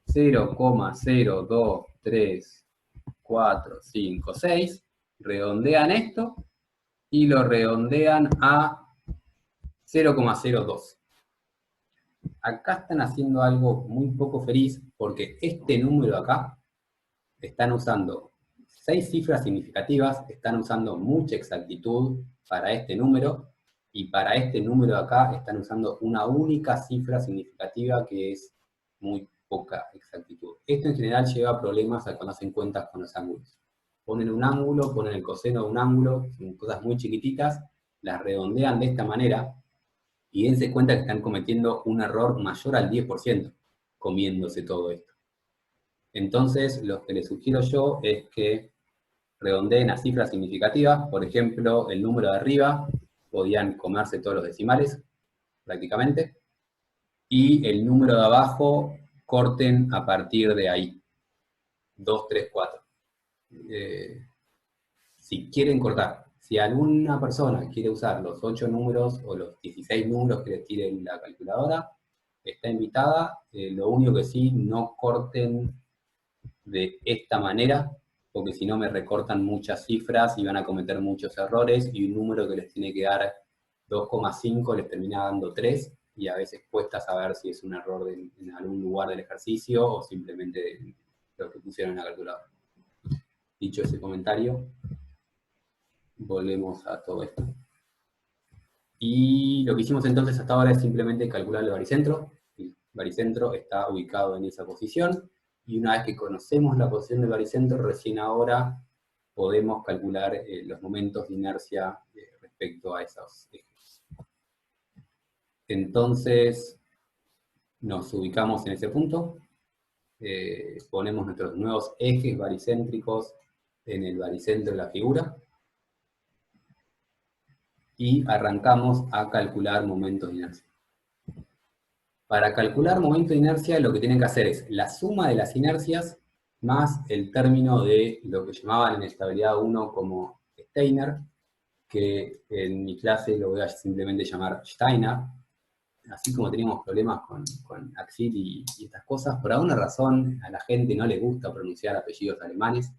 0,023456, redondean esto y lo redondean a 0,02. Acá están haciendo algo muy poco feliz porque este número acá están usando 6 cifras significativas, están usando mucha exactitud para este número, y para este número de acá están usando una única cifra significativa que es muy poca exactitud. Esto en general lleva a problemas cuando hacen cuentas con los ángulos. Ponen un ángulo, ponen el coseno de un ángulo, son cosas muy chiquititas, las redondean de esta manera, y dense cuenta que están cometiendo un error mayor al 10% comiéndose todo esto. Entonces, lo que les sugiero yo es que redondeen a cifras significativas. Por ejemplo, el número de arriba podían comerse todos los decimales, prácticamente, y el número de abajo corten a partir de ahí, 2, 3, 4. Si quieren cortar, si alguna persona quiere usar los 8 números o los 16 números que les tire la calculadora, está invitada. Lo único que sí, no corten de esta manera, porque si no me recortan muchas cifras y van a cometer muchos errores, y un número que les tiene que dar 2,5 les termina dando 3, y a veces cuesta saber si es un error en algún lugar del ejercicio o simplemente lo que pusieron en la calculadora. Dicho ese comentario, volvemos a todo esto. Y lo que hicimos entonces hasta ahora es simplemente calcular el baricentro. El baricentro está ubicado en esa posición, y una vez que conocemos la posición del baricentro, recién ahora podemos calcular los momentos de inercia respecto a esos ejes. Entonces, nos ubicamos en ese punto, ponemos nuestros nuevos ejes baricéntricos en el baricentro de la figura, y arrancamos a calcular momentos de inercia. Para calcular momento de inercia, lo que tienen que hacer es la suma de las inercias más el término de lo que llamaban en estabilidad 1 como Steiner, que en mi clase lo voy a simplemente llamar Steiner. Así como teníamos problemas con Axil y estas cosas, por alguna razón a la gente no le gusta pronunciar apellidos alemanes.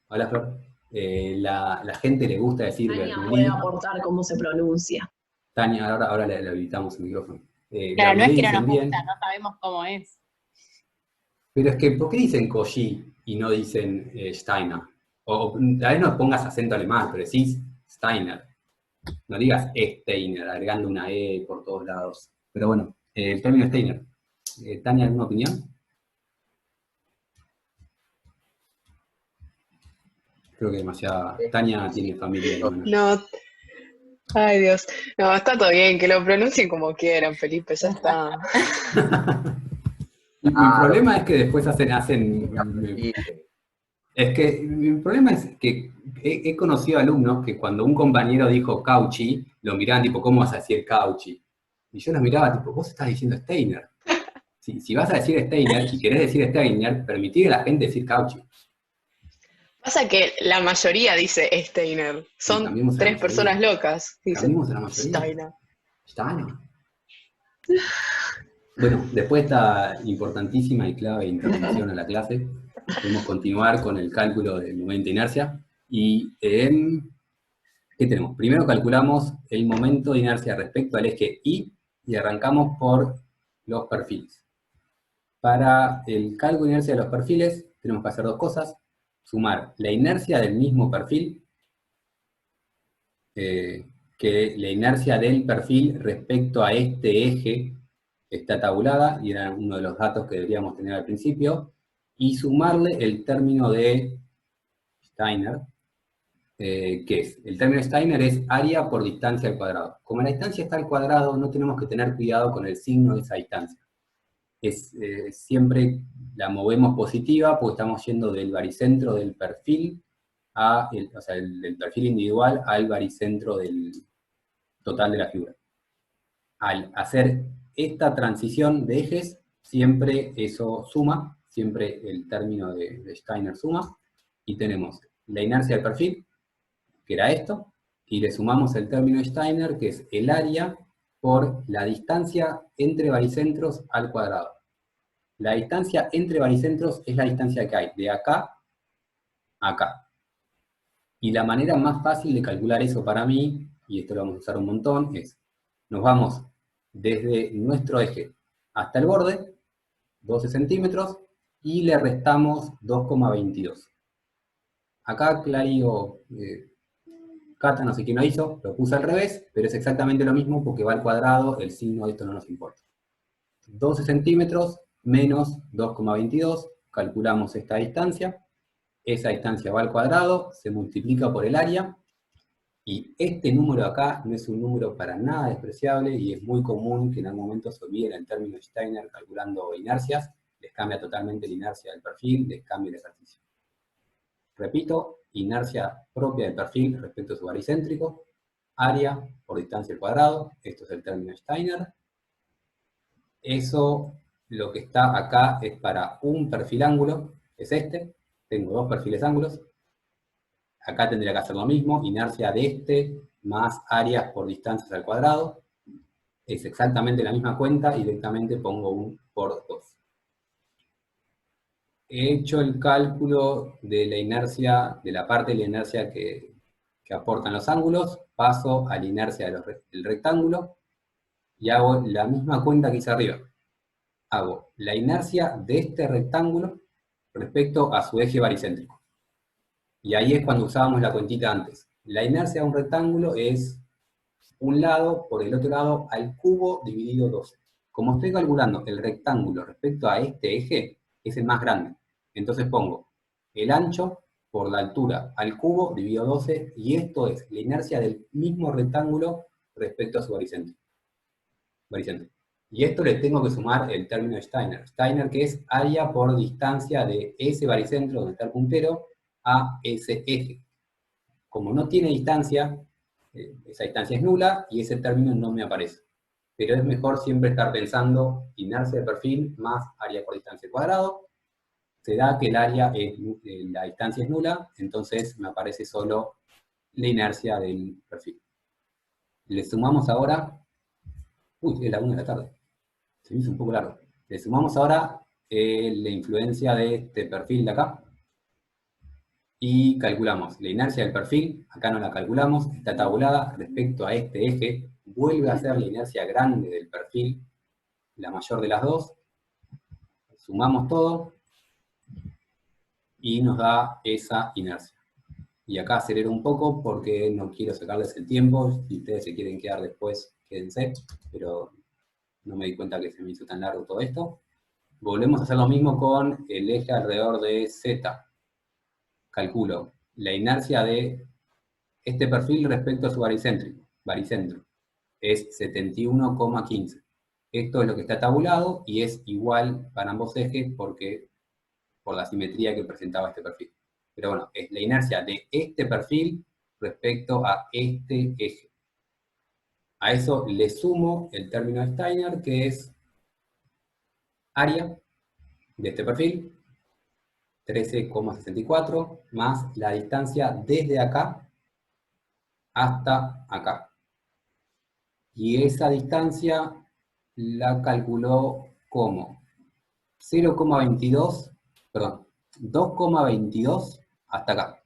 Hola, Flor. La gente le gusta decir Tania Bernoulli. puede aportar cómo se pronuncia. Tania, ahora le habilitamos el micrófono. Claro, no es que no dicen nos bien, gusta, no sabemos cómo es. pero es que, ¿por qué dicen Cauchy y no dicen Steiner? O tal vez no pongas acento alemán, pero decís Steiner. No digas Steiner, agregando una E por todos lados. Pero bueno, el término Steiner. Tania, ¿alguna opinión? Creo que demasiada. Tania tiene familia alemana. No, ay Dios. No, está todo bien, que lo pronuncien como quieran, Felipe, ya está. Mi problema es que después es que mi problema es que he conocido alumnos que cuando un compañero dijo Cauchy, lo miraban tipo, ¿cómo vas a decir Cauchy? Y yo los miraba tipo, vos estás diciendo Steiner. Si vas a decir Steiner, si querés decir Steiner, permitir a la gente decir Cauchy. Pasa que la mayoría dice Steiner. Son 3 personas locas. Dicen Cambiemos a la mayoría. Steiner. Steiner. Bueno, después de esta importantísima y clave introducción a la clase, podemos continuar con el cálculo del momento de inercia. Y, ¿qué tenemos? Primero calculamos el momento de inercia respecto al eje Y, y arrancamos por los perfiles. Para el cálculo de inercia de los perfiles, tenemos que hacer dos cosas. Sumar la inercia del mismo perfil, que la inercia del perfil respecto a este eje está tabulada, y era uno de los datos que deberíamos tener al principio, y sumarle el término de Steiner, que es, el término de Steiner es área por distancia al cuadrado. Como la distancia está al cuadrado, no tenemos que tener cuidado con el signo de esa distancia. Siempre la movemos positiva porque estamos yendo del baricentro del perfil, del perfil individual al baricentro del total de la figura. Al hacer esta transición de ejes, siempre eso suma, siempre el término de Steiner suma, y tenemos la inercia del perfil, que era esto, y le sumamos el término de Steiner, que es el área por la distancia entre baricentros al cuadrado. La distancia entre baricentros es la distancia que hay de acá a acá. Y la manera más fácil de calcular eso para mí, y esto lo vamos a usar un montón, es, nos vamos desde nuestro eje hasta el borde, 12 centímetros, y le restamos 2,22. Acá Clario, Cata, no sé quién lo hizo, lo puse al revés, pero es exactamente lo mismo porque va al cuadrado, el signo de esto no nos importa. 12 centímetros menos 2,22, calculamos esta distancia, esa distancia va al cuadrado, se multiplica por el área, y este número acá no es un número para nada despreciable, y es muy común que en algún momento se olviden el término de Steiner calculando inercias, les cambia totalmente la inercia del perfil, les cambia el ejercicio. Repito, inercia propia del perfil respecto a su baricéntrico, área por distancia al cuadrado, esto es el término de Steiner. Eso, lo que está acá es para un perfil ángulo, es este, tengo dos perfiles ángulos. Acá tendría que hacer lo mismo, inercia de este más áreas por distancias al cuadrado. Es exactamente la misma cuenta y directamente pongo un por 2. He hecho el cálculo de la inercia, de la parte de la inercia que aportan los ángulos, paso a la inercia del rectángulo y hago la misma cuenta que hice arriba. Hago la inercia de este rectángulo respecto a su eje baricéntrico. Y ahí es cuando usábamos la cuentita antes. La inercia de un rectángulo es un lado por el otro lado al cubo dividido 12. Como estoy calculando el rectángulo respecto a este eje, es el más grande. Entonces pongo el ancho por la altura al cubo dividido 12, y esto es la inercia del mismo rectángulo respecto a su baricentro. Y esto le tengo que sumar el término de Steiner. Steiner, que es área por distancia de ese baricentro donde está el puntero a ese eje. Como no tiene distancia, esa distancia es nula y ese término no me aparece. Pero es mejor siempre estar pensando inercia de perfil más área por distancia al cuadrado. Se da que el área la distancia es nula, entonces me aparece solo la inercia del perfil. Le sumamos ahora, es la 1 de la tarde, se me hizo un poco largo. Le sumamos ahora la influencia de este perfil de acá, y calculamos la inercia del perfil, acá no la calculamos, está tabulada respecto a este eje, vuelve a ser la inercia grande del perfil, la mayor de las dos, sumamos todo, y nos da esa inercia. Y acá acelero un poco porque no quiero sacarles el tiempo, si ustedes se quieren quedar después, quédense, pero no me di cuenta que se me hizo tan largo todo esto. Volvemos a hacer lo mismo con el eje alrededor de Z. Calculo la inercia de este perfil respecto a su baricentro. Es 71,15. Esto es lo que está tabulado y es igual para ambos ejes porque por la simetría que presentaba este perfil. Pero bueno, es la inercia de este perfil respecto a este eje. A eso le sumo el término de Steiner, que es área de este perfil, 13,64, más la distancia desde acá hasta acá. Y esa distancia la calculó como 0,22, perdón, 2,22 hasta acá,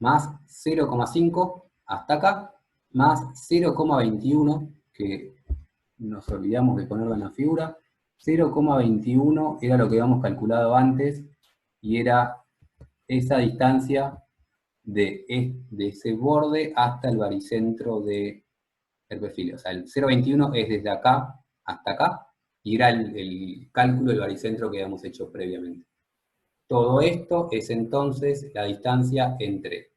más 0,5 hasta acá, más 0,21, que nos olvidamos de ponerlo en la figura. 0,21 era lo que habíamos calculado antes, y era esa distancia de ese borde hasta el baricentro del perfil. O sea, el 0,21 es desde acá hasta acá, y era el cálculo del baricentro que habíamos hecho previamente. Todo esto es entonces la distancia entre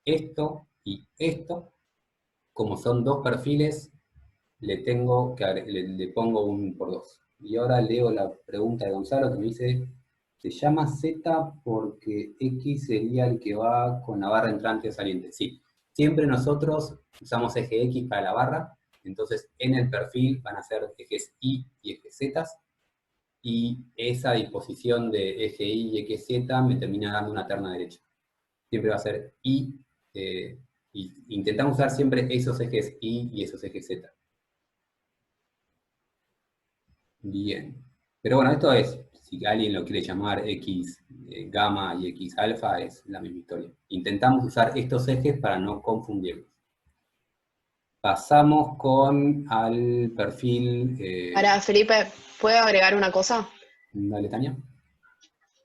esto y esto. Como son dos perfiles, le pongo un por 2. Y ahora leo la pregunta de Gonzalo que me dice, se llama Z porque X sería el que va con la barra entrante o saliente. Sí, siempre nosotros usamos eje X para la barra, entonces en el perfil van a ser ejes Y y ejes Z, y esa disposición de eje Y y eje Z me termina dando una terna derecha. Siempre va a ser Y, y intentamos usar siempre esos ejes Y y esos ejes Z. Bien. Pero bueno, esto es, si alguien lo quiere llamar X gamma y X alfa, es la misma historia. Intentamos usar estos ejes para no confundirlos. Pasamos al perfil... Para Felipe, ¿puedo agregar una cosa? Dale, Tania.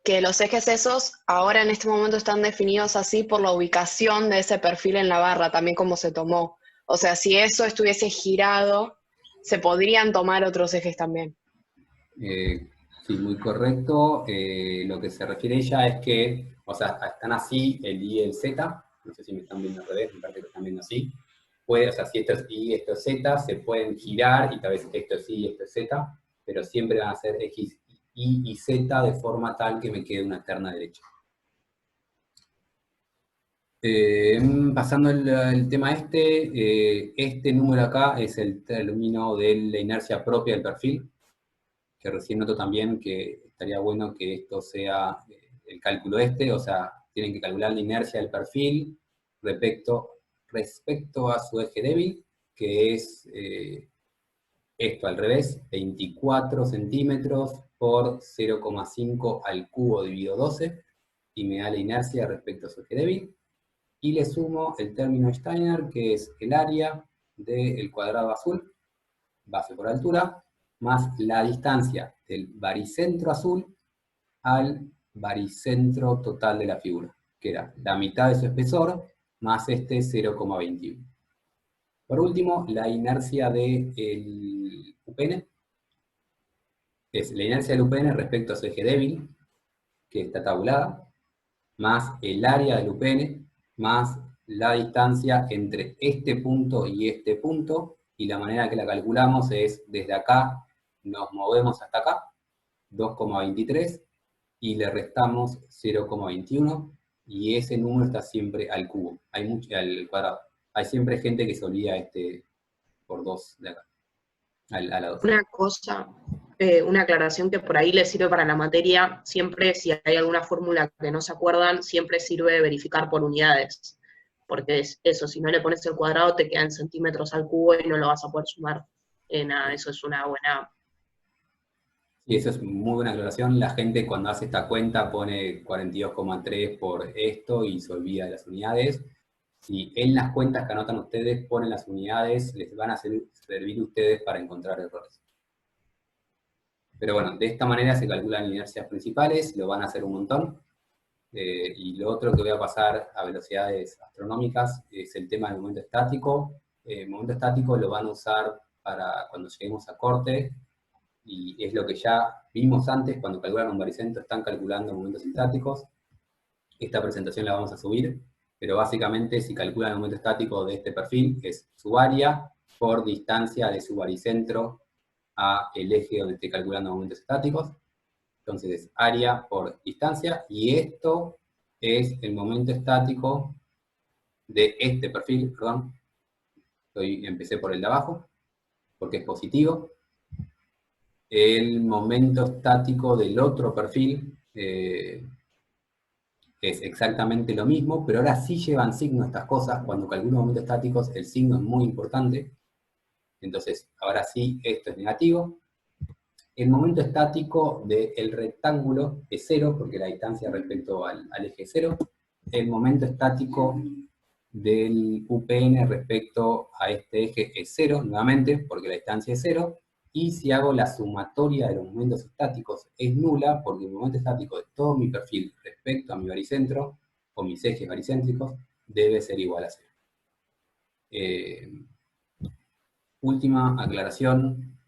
Que los ejes esos ahora en este momento están definidos así por la ubicación de ese perfil en la barra, también como se tomó. O sea, si eso estuviese girado, se podrían tomar otros ejes también. Sí, muy correcto. Lo que se refiere ella es que, o sea, están así el Y y el Z, no sé si me están viendo al revés, me parece que lo están viendo así. O sea, si esto es Y y esto es Z, se pueden girar, y tal vez esto es Y y esto es Z, pero siempre van a ser X, Y y Z de forma tal que me quede una terna derecha. Pasando el tema este número acá es el término de la inercia propia del perfil, que recién noto también que estaría bueno que esto sea el cálculo o sea, tienen que calcular la inercia del perfil respecto a su eje débil, que es esto al revés, 24 centímetros por 0,5 al cubo dividido 12, y me da la inercia respecto a su eje débil, y le sumo el término Steiner, que es el área del cuadrado azul, base por altura, más la distancia del baricentro azul al baricentro total de la figura, que era la mitad de su espesor, más este 0,21. Por último, la inercia del UPN, es la inercia del UPN respecto a su eje débil, que está tabulada, más el área del UPN, más la distancia entre este punto, y la manera que la calculamos es desde acá, nos movemos hasta acá, 2,23, y le restamos 0,21, y ese número está siempre al cubo, al cuadrado. Hay siempre gente que se olvida por 2 de acá, a la 2. Una cosa, una aclaración que por ahí les sirve para la materia, siempre si hay alguna fórmula que no se acuerdan, siempre sirve verificar por unidades, porque es eso, si no le pones el cuadrado te queda en centímetros al cubo y no lo vas a poder sumar. Nada, eso es una buena... Y eso es muy buena aclaración. La gente cuando hace esta cuenta pone 42,3 por esto y se olvida de las unidades. Si en las cuentas que anotan ustedes ponen las unidades, les van a servir ustedes para encontrar errores. Pero bueno, de esta manera se calculan inercias principales, lo van a hacer un montón. Y lo otro que voy a pasar a velocidades astronómicas es el tema del momento estático. El momento estático lo van a usar para cuando lleguemos a corte, y es lo que ya vimos antes, cuando calculan un baricentro están calculando momentos estáticos. Esta presentación la vamos a subir, pero básicamente si calculan el momento estático de este perfil, es su área por distancia de su baricentro a el eje donde esté calculando momentos estáticos. Entonces es área por distancia, y esto es el momento estático de este perfil, perdón. Empecé por el de abajo, porque es positivo. El momento estático del otro perfil es exactamente lo mismo, pero ahora sí llevan signo estas cosas. Cuando calculo momentos estáticos, el signo es muy importante. Entonces, ahora sí, esto es negativo. El momento estático del rectángulo es 0, porque la distancia respecto al eje es 0. El momento estático del UPN respecto a este eje es 0, nuevamente, porque la distancia es 0. Y si hago la sumatoria de los momentos estáticos es nula, porque el momento estático de todo mi perfil respecto a mi baricentro, o mis ejes baricéntricos, debe ser igual a 0. Última aclaración,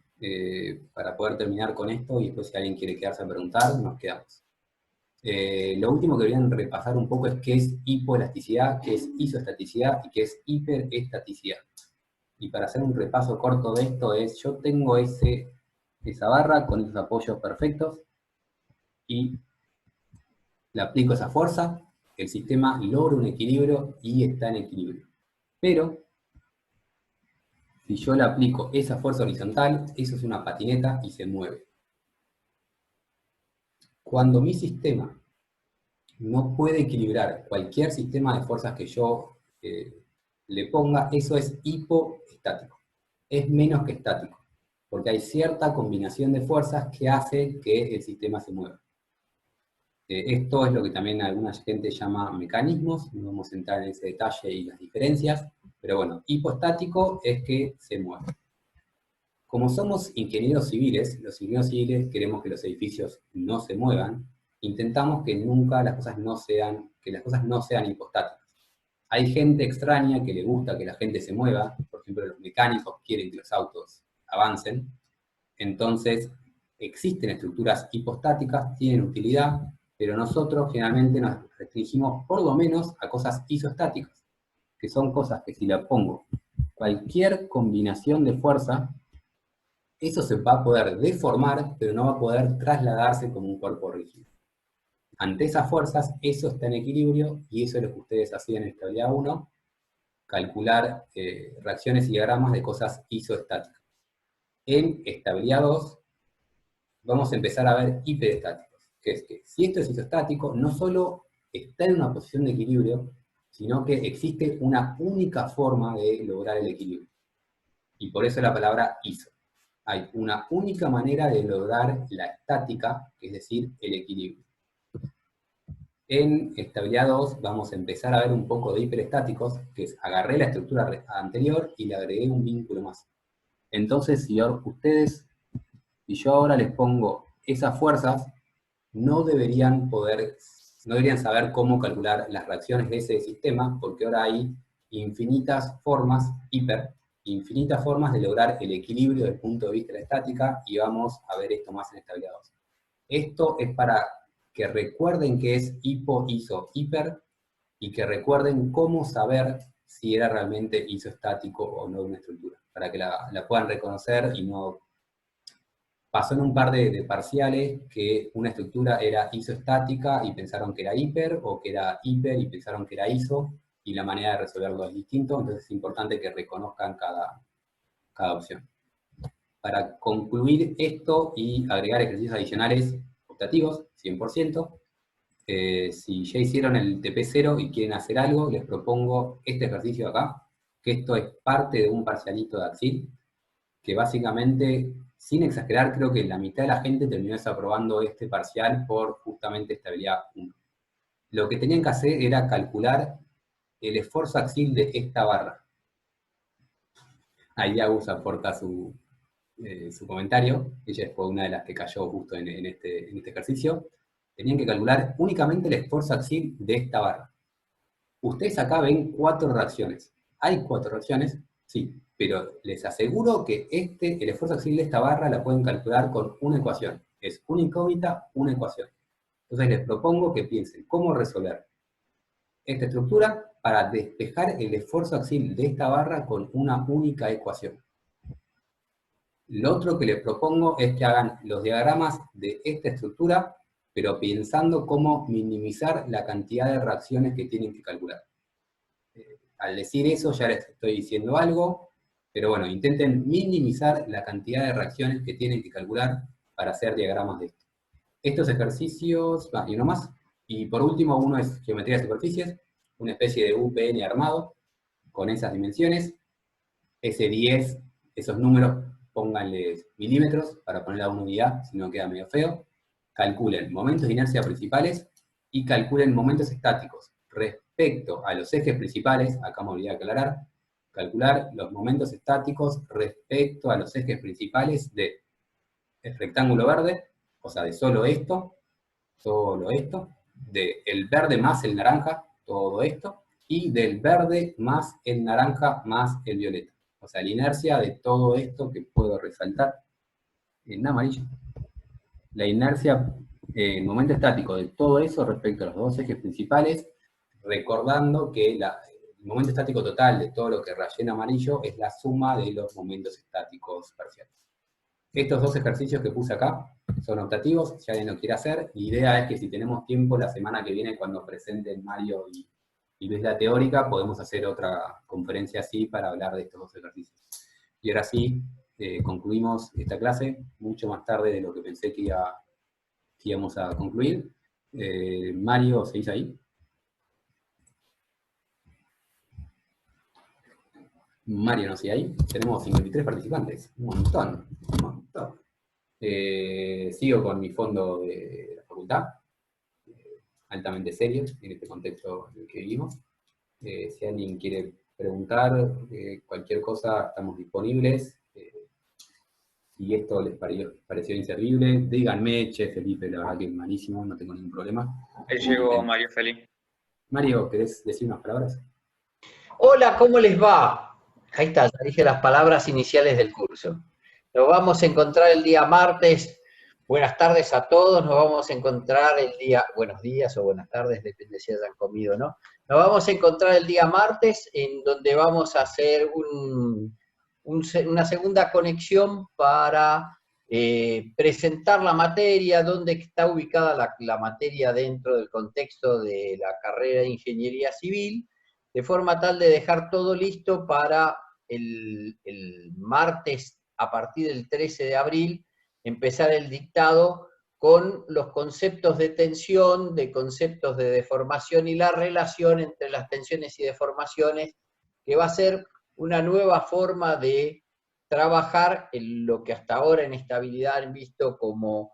para poder terminar con esto, y después si alguien quiere quedarse a preguntar, nos quedamos. Lo último que deberían repasar un poco es qué es hipoelasticidad, qué es isoestaticidad y qué es hiperestaticidad. Y para hacer un repaso corto de esto es, yo tengo esa barra con esos apoyos perfectos, y le aplico esa fuerza, el sistema logra un equilibrio y está en equilibrio. Pero, si yo le aplico esa fuerza horizontal, eso es una patineta y se mueve. Cuando mi sistema no puede equilibrar cualquier sistema de fuerzas que yo le ponga, eso es hipoestático. Es menos que estático, porque hay cierta combinación de fuerzas que hace que el sistema se mueva. Esto es lo que también alguna gente llama mecanismos, no vamos a entrar en ese detalle y las diferencias, pero bueno, hipoestático es que se mueve. Como somos ingenieros civiles, los ingenieros civiles queremos que los edificios no se muevan, intentamos que nunca las cosas no sean hipostáticas. Hay gente extraña que le gusta que la gente se mueva, por ejemplo los mecánicos quieren que los autos avancen, entonces existen estructuras hipostáticas, tienen utilidad, pero nosotros generalmente nos restringimos por lo menos a cosas isostáticas, que son cosas que si le pongo cualquier combinación de fuerza, eso se va a poder deformar, pero no va a poder trasladarse como un cuerpo rígido. Ante esas fuerzas, eso está en equilibrio, y eso es lo que ustedes hacían en estabilidad 1, calcular reacciones y diagramas de cosas isoestáticas. En estabilidad 2, vamos a empezar a ver hiperestáticos, que es que si esto es isostático, no solo está en una posición de equilibrio, sino que existe una única forma de lograr el equilibrio. Y por eso la palabra iso. Hay una única manera de lograr la estática, es decir, el equilibrio. En estabilidad 2 vamos a empezar a ver un poco de hiperestáticos, que es agarré la estructura anterior y le agregué un vínculo más. Entonces, si yo ahora les pongo esas fuerzas, no deberían saber cómo calcular las reacciones de ese sistema, porque ahora hay infinitas formas, infinitas formas de lograr el equilibrio desde el punto de vista de la estática, y vamos a ver esto más en estabilidad 2. Esto es para que recuerden que es hipo, iso, hiper, y que recuerden cómo saber si era realmente isoestático o no una estructura, para que la puedan reconocer y no... Pasó en un par de parciales que una estructura era isoestática y pensaron que era hiper, o que era hiper y pensaron que era iso, y la manera de resolverlo es distinto, entonces es importante que reconozcan cada opción. Para concluir esto y agregar ejercicios adicionales optativos, 100%, si ya hicieron el TP0 y quieren hacer algo, les propongo este ejercicio de acá, que esto es parte de un parcialito de AXIL, que básicamente, sin exagerar, creo que la mitad de la gente terminó desaprobando este parcial por justamente estabilidad 1. Lo que tenían que hacer era calcular el esfuerzo axial de esta barra. Ahí Agus aporta su comentario, ella fue una de las que cayó justo en este ejercicio. Tenían que calcular únicamente el esfuerzo axial de esta barra. Ustedes acá ven 4 reacciones. ¿Hay 4 reacciones? Sí, pero les aseguro que el esfuerzo axial de esta barra la pueden calcular con una ecuación. Es una incógnita, una ecuación. Entonces les propongo que piensen cómo resolver esta estructura para despejar el esfuerzo axial de esta barra con una única ecuación. Lo otro que les propongo es que hagan los diagramas de esta estructura, pero pensando cómo minimizar la cantidad de reacciones que tienen que calcular. Al decir eso ya les estoy diciendo algo, pero bueno, intenten minimizar la cantidad de reacciones que tienen que calcular para hacer diagramas de esto. Estos ejercicios, y uno más, y por último uno es geometría de superficies, una especie de UPN armado, con esas dimensiones. Ese 10 Esos números, pónganles milímetros para poner a una unidad, si no queda medio feo. Calculen momentos de inercia principales y calculen momentos estáticos. Respecto a los ejes principales, acá me olvidé de aclarar, calcular los momentos estáticos respecto a los ejes principales de el rectángulo verde, o sea, de solo esto, de el verde más el naranja, todo esto, y del verde más el naranja más el violeta. O sea, la inercia de todo esto que puedo resaltar en amarillo. La inercia, el momento estático de todo eso respecto a los dos ejes principales, recordando que el momento estático total de todo lo que rayé en amarillo es la suma de los momentos estáticos parciales. Estos dos ejercicios que puse acá son optativos, si alguien lo quiere hacer. La idea es que si tenemos tiempo, la semana que viene, cuando presenten Mario y Luis la teórica, podemos hacer otra conferencia así para hablar de estos dos ejercicios. Y ahora sí, concluimos esta clase, mucho más tarde de lo que pensé que íbamos a concluir. Mario, ¿seguís ahí? Mario no sigue ahí. Tenemos 53 participantes, un montón, un montón. Sigo con mi fondo de la facultad, altamente serio en este contexto en el que vivimos. Si alguien quiere preguntar cualquier cosa, estamos disponibles. Si esto les pareció inservible, díganme, che, Felipe, la verdad que es malísimo, no tengo ningún problema. Ahí llegó Mario Felipe. Mario, ¿querés decir unas palabras? Hola, ¿cómo les va? Ahí está, ya dije las palabras iniciales del curso. Nos vamos a encontrar el día martes. Buenas tardes a todos, nos vamos a encontrar el día, buenos días o buenas tardes, depende si hayan comido o no. Nos vamos a encontrar el día martes, en donde vamos a hacer una segunda conexión para presentar la materia, dónde está ubicada la materia dentro del contexto de la carrera de Ingeniería Civil, de forma tal de dejar todo listo para el martes, a partir del 13 de abril, empezar el dictado con los conceptos de tensión, de conceptos de deformación y la relación entre las tensiones y deformaciones, que va a ser una nueva forma de trabajar en lo que hasta ahora en estabilidad han visto como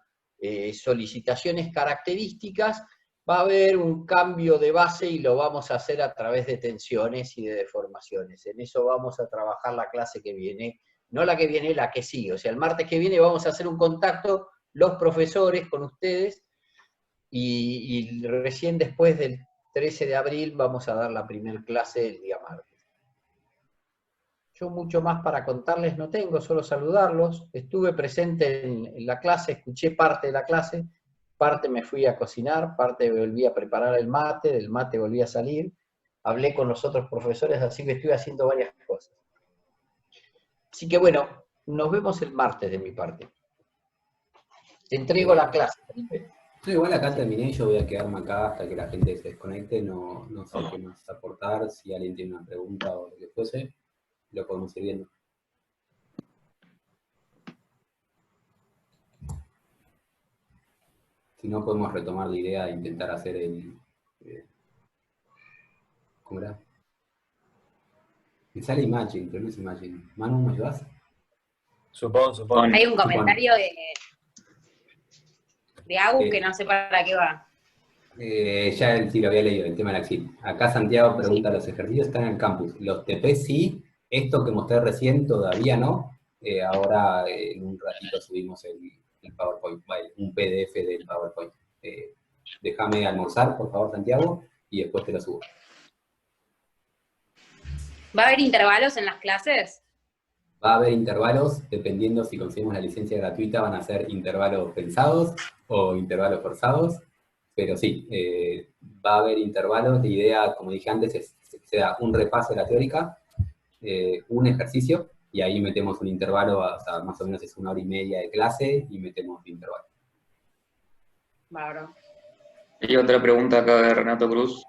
solicitaciones características. Va a haber un cambio de base y lo vamos a hacer a través de tensiones y de deformaciones. En eso vamos a trabajar la clase que viene, no la que viene, la que sigue. O sea, el martes que viene vamos a hacer un contacto, los profesores con ustedes, y recién después del 13 de abril vamos a dar la primera clase el día martes. Yo mucho más para contarles no tengo, solo saludarlos. Estuve presente en la clase, escuché parte de la clase, parte me fui a cocinar, parte volví a preparar el mate, del mate volví a salir, hablé con los otros profesores, así que estuve haciendo varias cosas. Así que bueno, nos vemos el martes de mi parte. Te entrego la clase, Felipe. No, igual acá terminé, yo voy a quedarme acá hasta que la gente se desconecte, no sé qué más aportar, si alguien tiene una pregunta o lo que fuese, lo podemos ir viendo. Si no, podemos retomar la idea de intentar hacer el... ¿cómo era? Me sale Imagine, pero no es Imagine. Manu, ¿me ayudas? Supongo. Hay un comentario de Agus que no sé para qué va. Ya sí lo había leído, el tema del Axil. Acá Santiago pregunta, ¿los ejercicios están en el campus? Los TP sí, esto que mostré recién todavía no. Ahora en un ratito subimos el PowerPoint, un PDF del PowerPoint. Déjame almorzar, por favor, Santiago, y después te lo subo. ¿Va a haber intervalos en las clases? Va a haber intervalos, dependiendo si conseguimos la licencia gratuita, van a ser intervalos pensados o intervalos forzados, pero sí, va a haber intervalos. La idea, como dije antes, es que se da un repaso de la teórica, un ejercicio, y ahí metemos un intervalo, o sea, más o menos es 1 hora y media de clase, y metemos intervalo. Bárbaro. Y otra pregunta acá de Renato Cruz.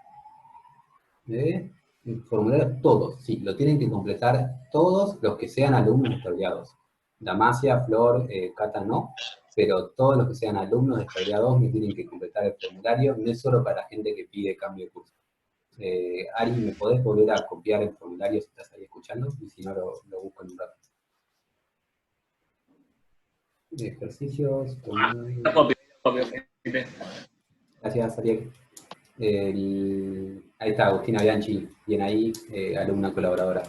Formular todos, sí, lo tienen que completar todos los que sean alumnos extraviados. Damasia, Flor, Cata no, pero todos los que sean alumnos de Estabilidad 2 me tienen que completar el formulario, no es solo para la gente que pide cambio de curso. Ari, ¿me podés volver a copiar el formulario si estás ahí escuchando? Y si no, lo busco en un rato. Ejercicios. Copio, Felipe. Gracias, Ariel. Ahí está, Agustina Bianchi, bien ahí, alumna colaboradora.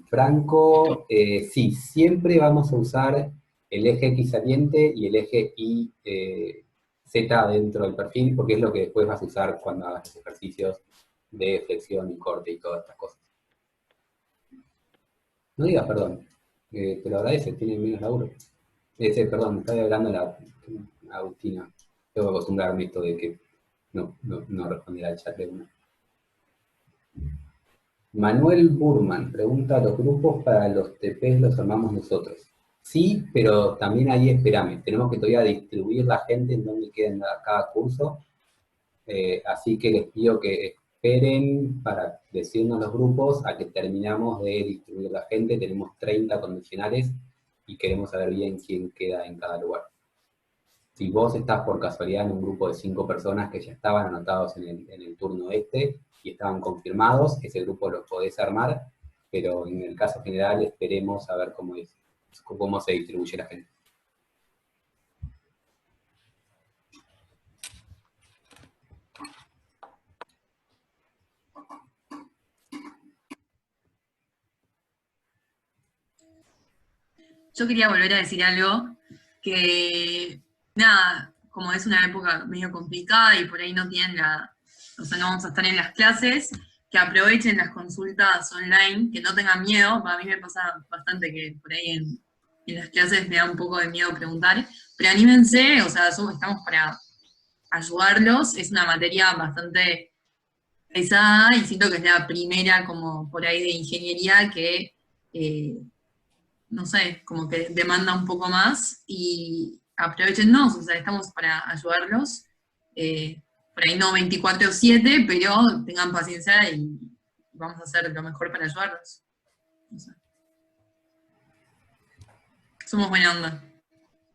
Franco, sí, siempre vamos a usar el eje X saliente y el eje Y Z dentro del perfil, porque es lo que después vas a usar cuando hagas los ejercicios de flexión y corte y todas estas cosas. No digas perdón, te lo agradece, tiene menos laburo. Perdón, me estaba hablando la Agustina. Tengo que acostumbrarme a esto de que no responderá al chat de una. Manuel Burman pregunta, ¿los grupos para los TPs los armamos nosotros? Sí, pero también ahí espérame, tenemos que todavía distribuir la gente en donde queden cada curso, así que les pido que esperen para decirnos los grupos a que terminamos de distribuir la gente. Tenemos 30 condicionales y queremos saber bien quién queda en cada lugar. Si vos estás por casualidad en un grupo de 5 personas que ya estaban anotados en el turno y estaban confirmados, ese grupo lo podés armar, pero en el caso general esperemos a ver cómo se distribuye la gente. Yo quería volver a decir algo, que nada, como es una época medio complicada y por ahí no tienen o sea, no vamos a estar en las clases, que aprovechen las consultas online, que no tengan miedo. A mí me pasa bastante que por ahí en las clases me da un poco de miedo preguntar, pero anímense, o sea, estamos para ayudarlos. Es una materia bastante pesada y siento que es la primera como por ahí de ingeniería que, no sé, como que demanda un poco más, y aprovechennos, o sea, estamos para ayudarlos. Por ahí no 24/7, pero tengan paciencia y vamos a hacer lo mejor para ayudarlos. No sé. Somos buena onda.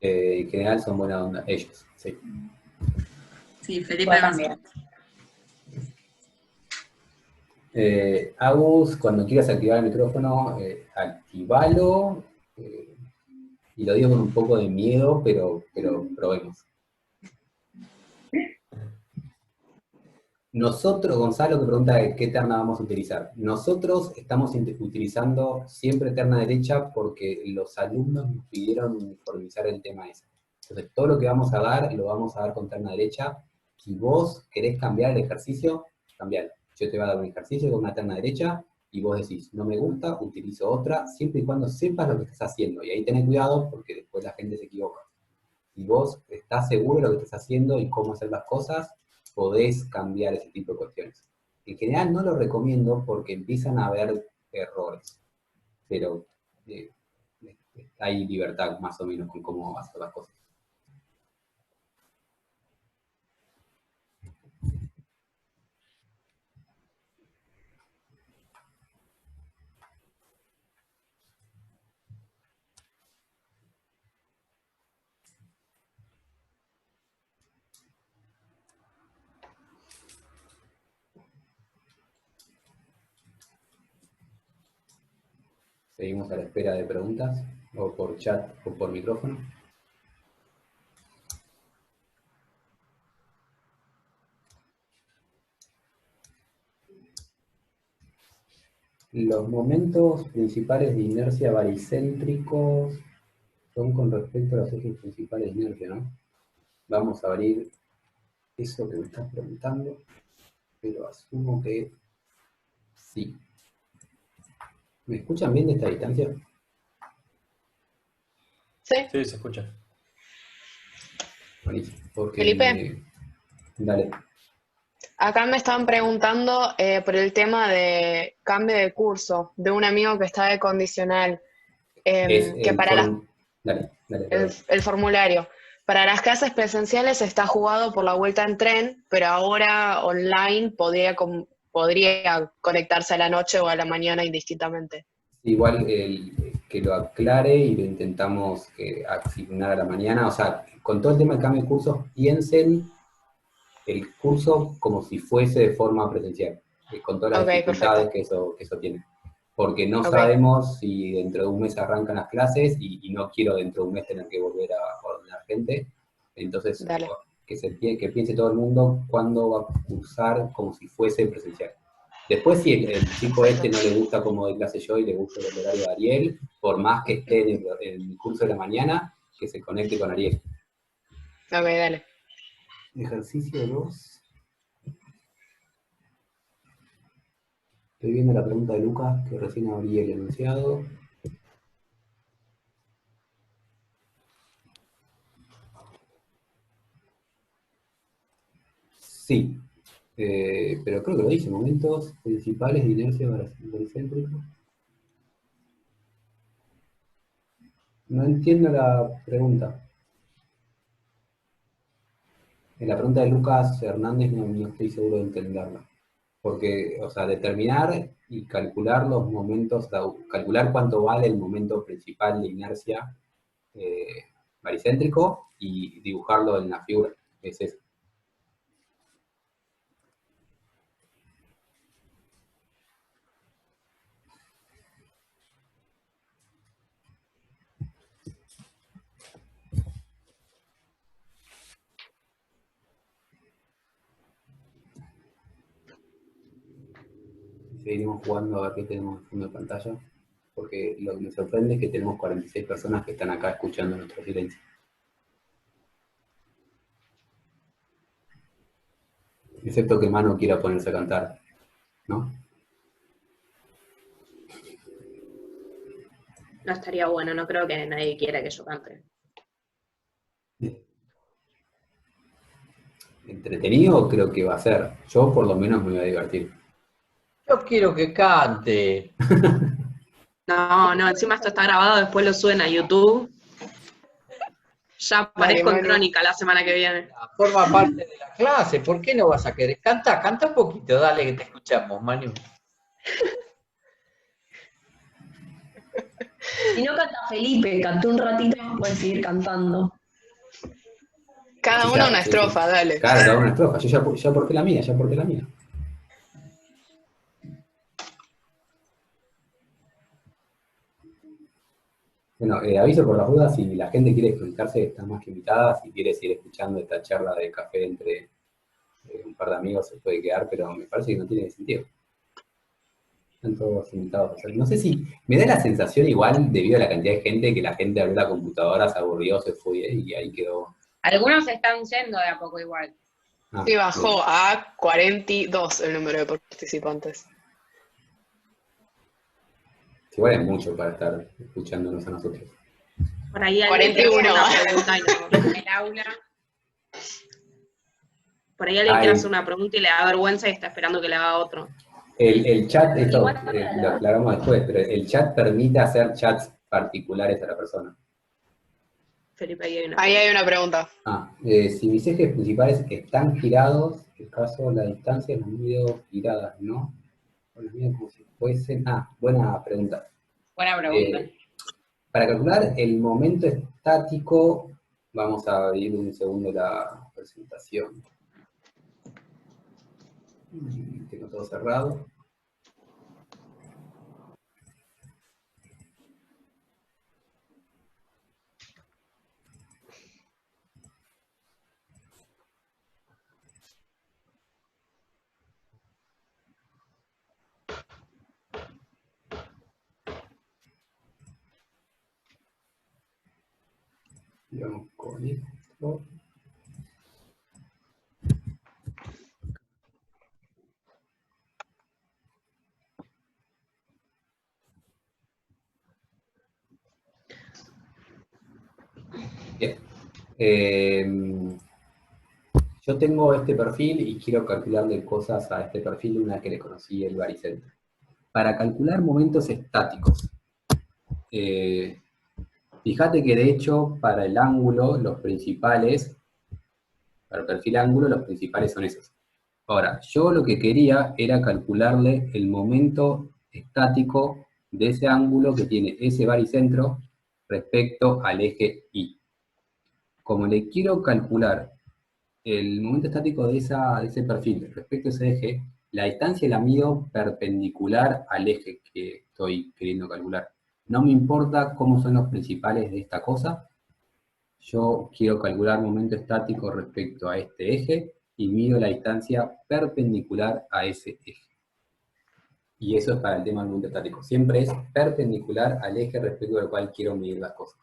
En general son buena onda, ellos, sí. Sí, Felipe también. Agus, cuando quieras activar el micrófono, activalo, y lo digo con un poco de miedo, pero probemos. Nosotros, Gonzalo, que pregunta qué terna vamos a utilizar. Nosotros estamos utilizando siempre terna derecha porque los alumnos nos pidieron uniformizar el tema ese. Entonces, todo lo que vamos a dar, lo vamos a dar con terna derecha. Si vos querés cambiar el ejercicio, cambialo. Yo te voy a dar un ejercicio con una terna derecha, y vos decís, no me gusta, utilizo otra, siempre y cuando sepas lo que estás haciendo. Y ahí tenés cuidado, porque después la gente se equivoca. Si vos estás seguro de lo que estás haciendo y cómo hacer las cosas, podés cambiar ese tipo de cuestiones. En general no lo recomiendo porque empiezan a haber errores, pero hay libertad más o menos con cómo hacer las cosas. Seguimos a la espera de preguntas, o por chat o por micrófono. Los momentos principales de inercia baricéntricos son con respecto a los ejes principales de inercia, ¿no? Vamos a abrir eso que me estás preguntando, pero asumo que sí. ¿Me escuchan bien de esta distancia? Sí. Sí, se escucha. Buenísimo. Porque Felipe. Dale. Acá me estaban preguntando por el tema de cambio de curso, de un amigo que está de condicional, que para el formulario. Para las clases presenciales está jugado por la vuelta en tren, pero ahora online podría conectarse a la noche o a la mañana indistintamente. Igual que lo aclare y lo intentamos asignar a la mañana. O sea, con todo el tema del cambio de cursos, piensen el curso como si fuese de forma presencial, con todas las dificultades que eso tiene. porque no Ok. sabemos si dentro de un mes arrancan las clases y no quiero dentro de un mes tener que volver a ordenar gente. Entonces, Dale. que piense todo el mundo cuándo va a cursar como si fuese presencial. Después, si el chico este no le gusta como de clase yo y le gusta el horario de Ariel, por más que esté en el curso de la mañana, que se conecte con Ariel. Ok, dale. Ejercicio 2. Estoy viendo la pregunta de Lucas, que recién abrí el enunciado. Sí, pero creo que lo dice, momentos principales de inercia baricéntrico. No entiendo la pregunta. En la pregunta de Lucas Hernández no estoy seguro de entenderla. Porque, o sea, determinar y calcular los momentos, o sea, calcular cuánto vale el momento principal de inercia baricéntrico y dibujarlo en la figura. Es eso. Seguiremos jugando a ver qué tenemos en fondo de pantalla, porque lo que me sorprende es que tenemos 46 personas que están acá escuchando nuestro silencio. Excepto que Manu quiera ponerse a cantar, ¿no? No estaría bueno, no creo que nadie quiera que yo cante. Entretenido creo que va a ser. Yo por lo menos me voy a divertir. Yo quiero que cante. No, encima esto está grabado, después lo suben a YouTube. Ya aparezco en Manu. Crónica la semana que viene. Forma parte de la clase, ¿por qué no vas a querer? Canta un poquito, dale que te escuchamos, Manu. Si no canta Felipe, cantó un ratito, puedes seguir cantando. Cada Sí, uno ya, una sí, estrofa, sí. dale. Claro, cada una estrofa. Yo ya aporté la mía, Bueno, aviso por las dudas, si la gente quiere conectarse, está más que invitada. Si quiere seguir escuchando esta charla de café entre un par de amigos, se puede quedar, pero me parece que no tiene sentido. Están todos invitados a hacer. No sé si me da la sensación igual, debido a la cantidad de gente, que la gente abrió la computadora, se aburrió, se fue y ahí quedó. Algunos están yendo de a poco igual. Ah, Sí, bajó a 42 el número de participantes. igual es mucho para estar escuchándonos a nosotros. Por ahí alguien 41. quiere hacer una pregunta y no. El aula. Por ahí alguien Ay. quiere hacer una pregunta y le da vergüenza y está esperando que le haga otro. El chat, esto Igual, lo aclaramos después, pero el chat permite hacer chats particulares a la persona. Felipe, ahí hay una Ahí hay una pregunta. Si mis ejes principales están girados, en caso la distancia las mido giradas, ¿no? O las mido como si fuesen. Buena pregunta. Buena pregunta. Para calcular el momento estático, vamos a abrir un segundo la presentación. Tengo todo cerrado. Y vamos con esto. Bien. Yo tengo este perfil y quiero calcularle cosas a este perfil una vez que le conocí el baricentro. Para calcular momentos estáticos, fíjate que de hecho para el ángulo los principales, para el perfil ángulo los principales son esos. Ahora, yo lo que quería era calcularle el momento estático de ese ángulo que tiene ese baricentro respecto al eje Y. Como le quiero calcular el momento estático de ese perfil respecto a ese eje, la distancia la mido perpendicular al eje que estoy queriendo calcular. No me importa cómo son los principales de esta cosa. Yo quiero calcular momento estático respecto a este eje y mido la distancia perpendicular a ese eje. Y eso es para el tema del momento estático. Siempre es perpendicular al eje respecto al cual quiero medir las cosas.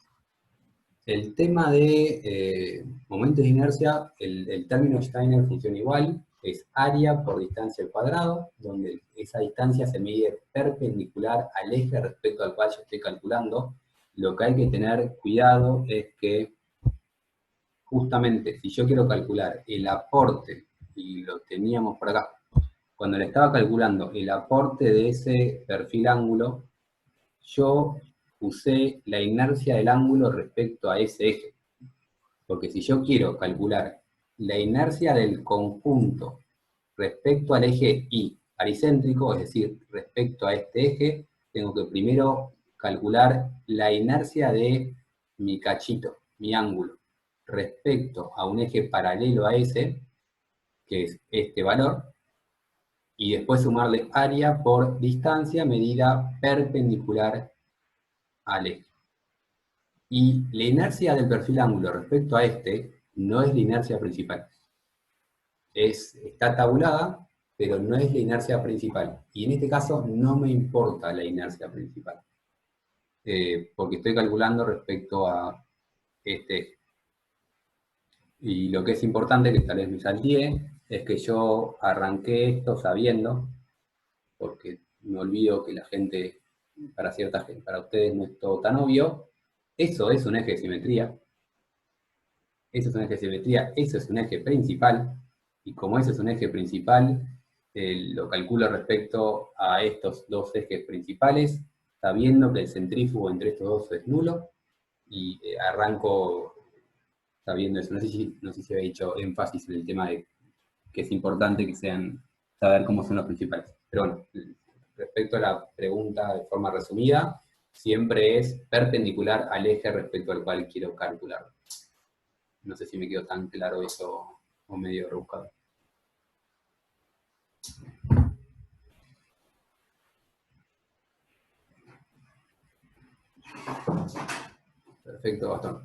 El tema de momentos de inercia, el término Steiner funciona igual, es área por distancia al cuadrado, donde esa distancia se mide perpendicular al eje respecto al cual yo estoy calculando. Lo que hay que tener cuidado es que, justamente, si yo quiero calcular el aporte, y lo teníamos por acá, cuando le estaba calculando el aporte de ese perfil ángulo, yo usé la inercia del ángulo respecto a ese eje. Porque si yo quiero calcular la inercia del conjunto respecto al eje Y aricéntrico, es decir, respecto a este eje, tengo que primero calcular la inercia de mi cachito, mi ángulo, respecto a un eje paralelo a ese, que es este valor, y después sumarle área por distancia medida perpendicular al eje. Y la inercia del perfil ángulo respecto a este no es la inercia principal. Está tabulada, pero no es la inercia principal. Y en este caso no me importa la inercia principal, porque estoy calculando respecto a este eje. Y lo que es importante, que tal vez me salteé, es que yo arranqué esto sabiendo, porque me olvido que la gente, para cierta gente, para ustedes no es todo tan obvio, eso es un eje de simetría. Eso es un eje de simetría, eso es un eje principal, y como ese es un eje principal, lo calculo respecto a estos dos ejes principales, sabiendo que el centrífugo entre estos dos es nulo, y arranco sabiendo eso. No sé si había hecho énfasis en el tema de que es importante que saber cómo son los principales. Pero bueno, respecto a la pregunta de forma resumida, siempre es perpendicular al eje respecto al cual quiero calcularlo. No sé si me quedó tan claro eso o medio rebuscado. Perfecto, Gastón.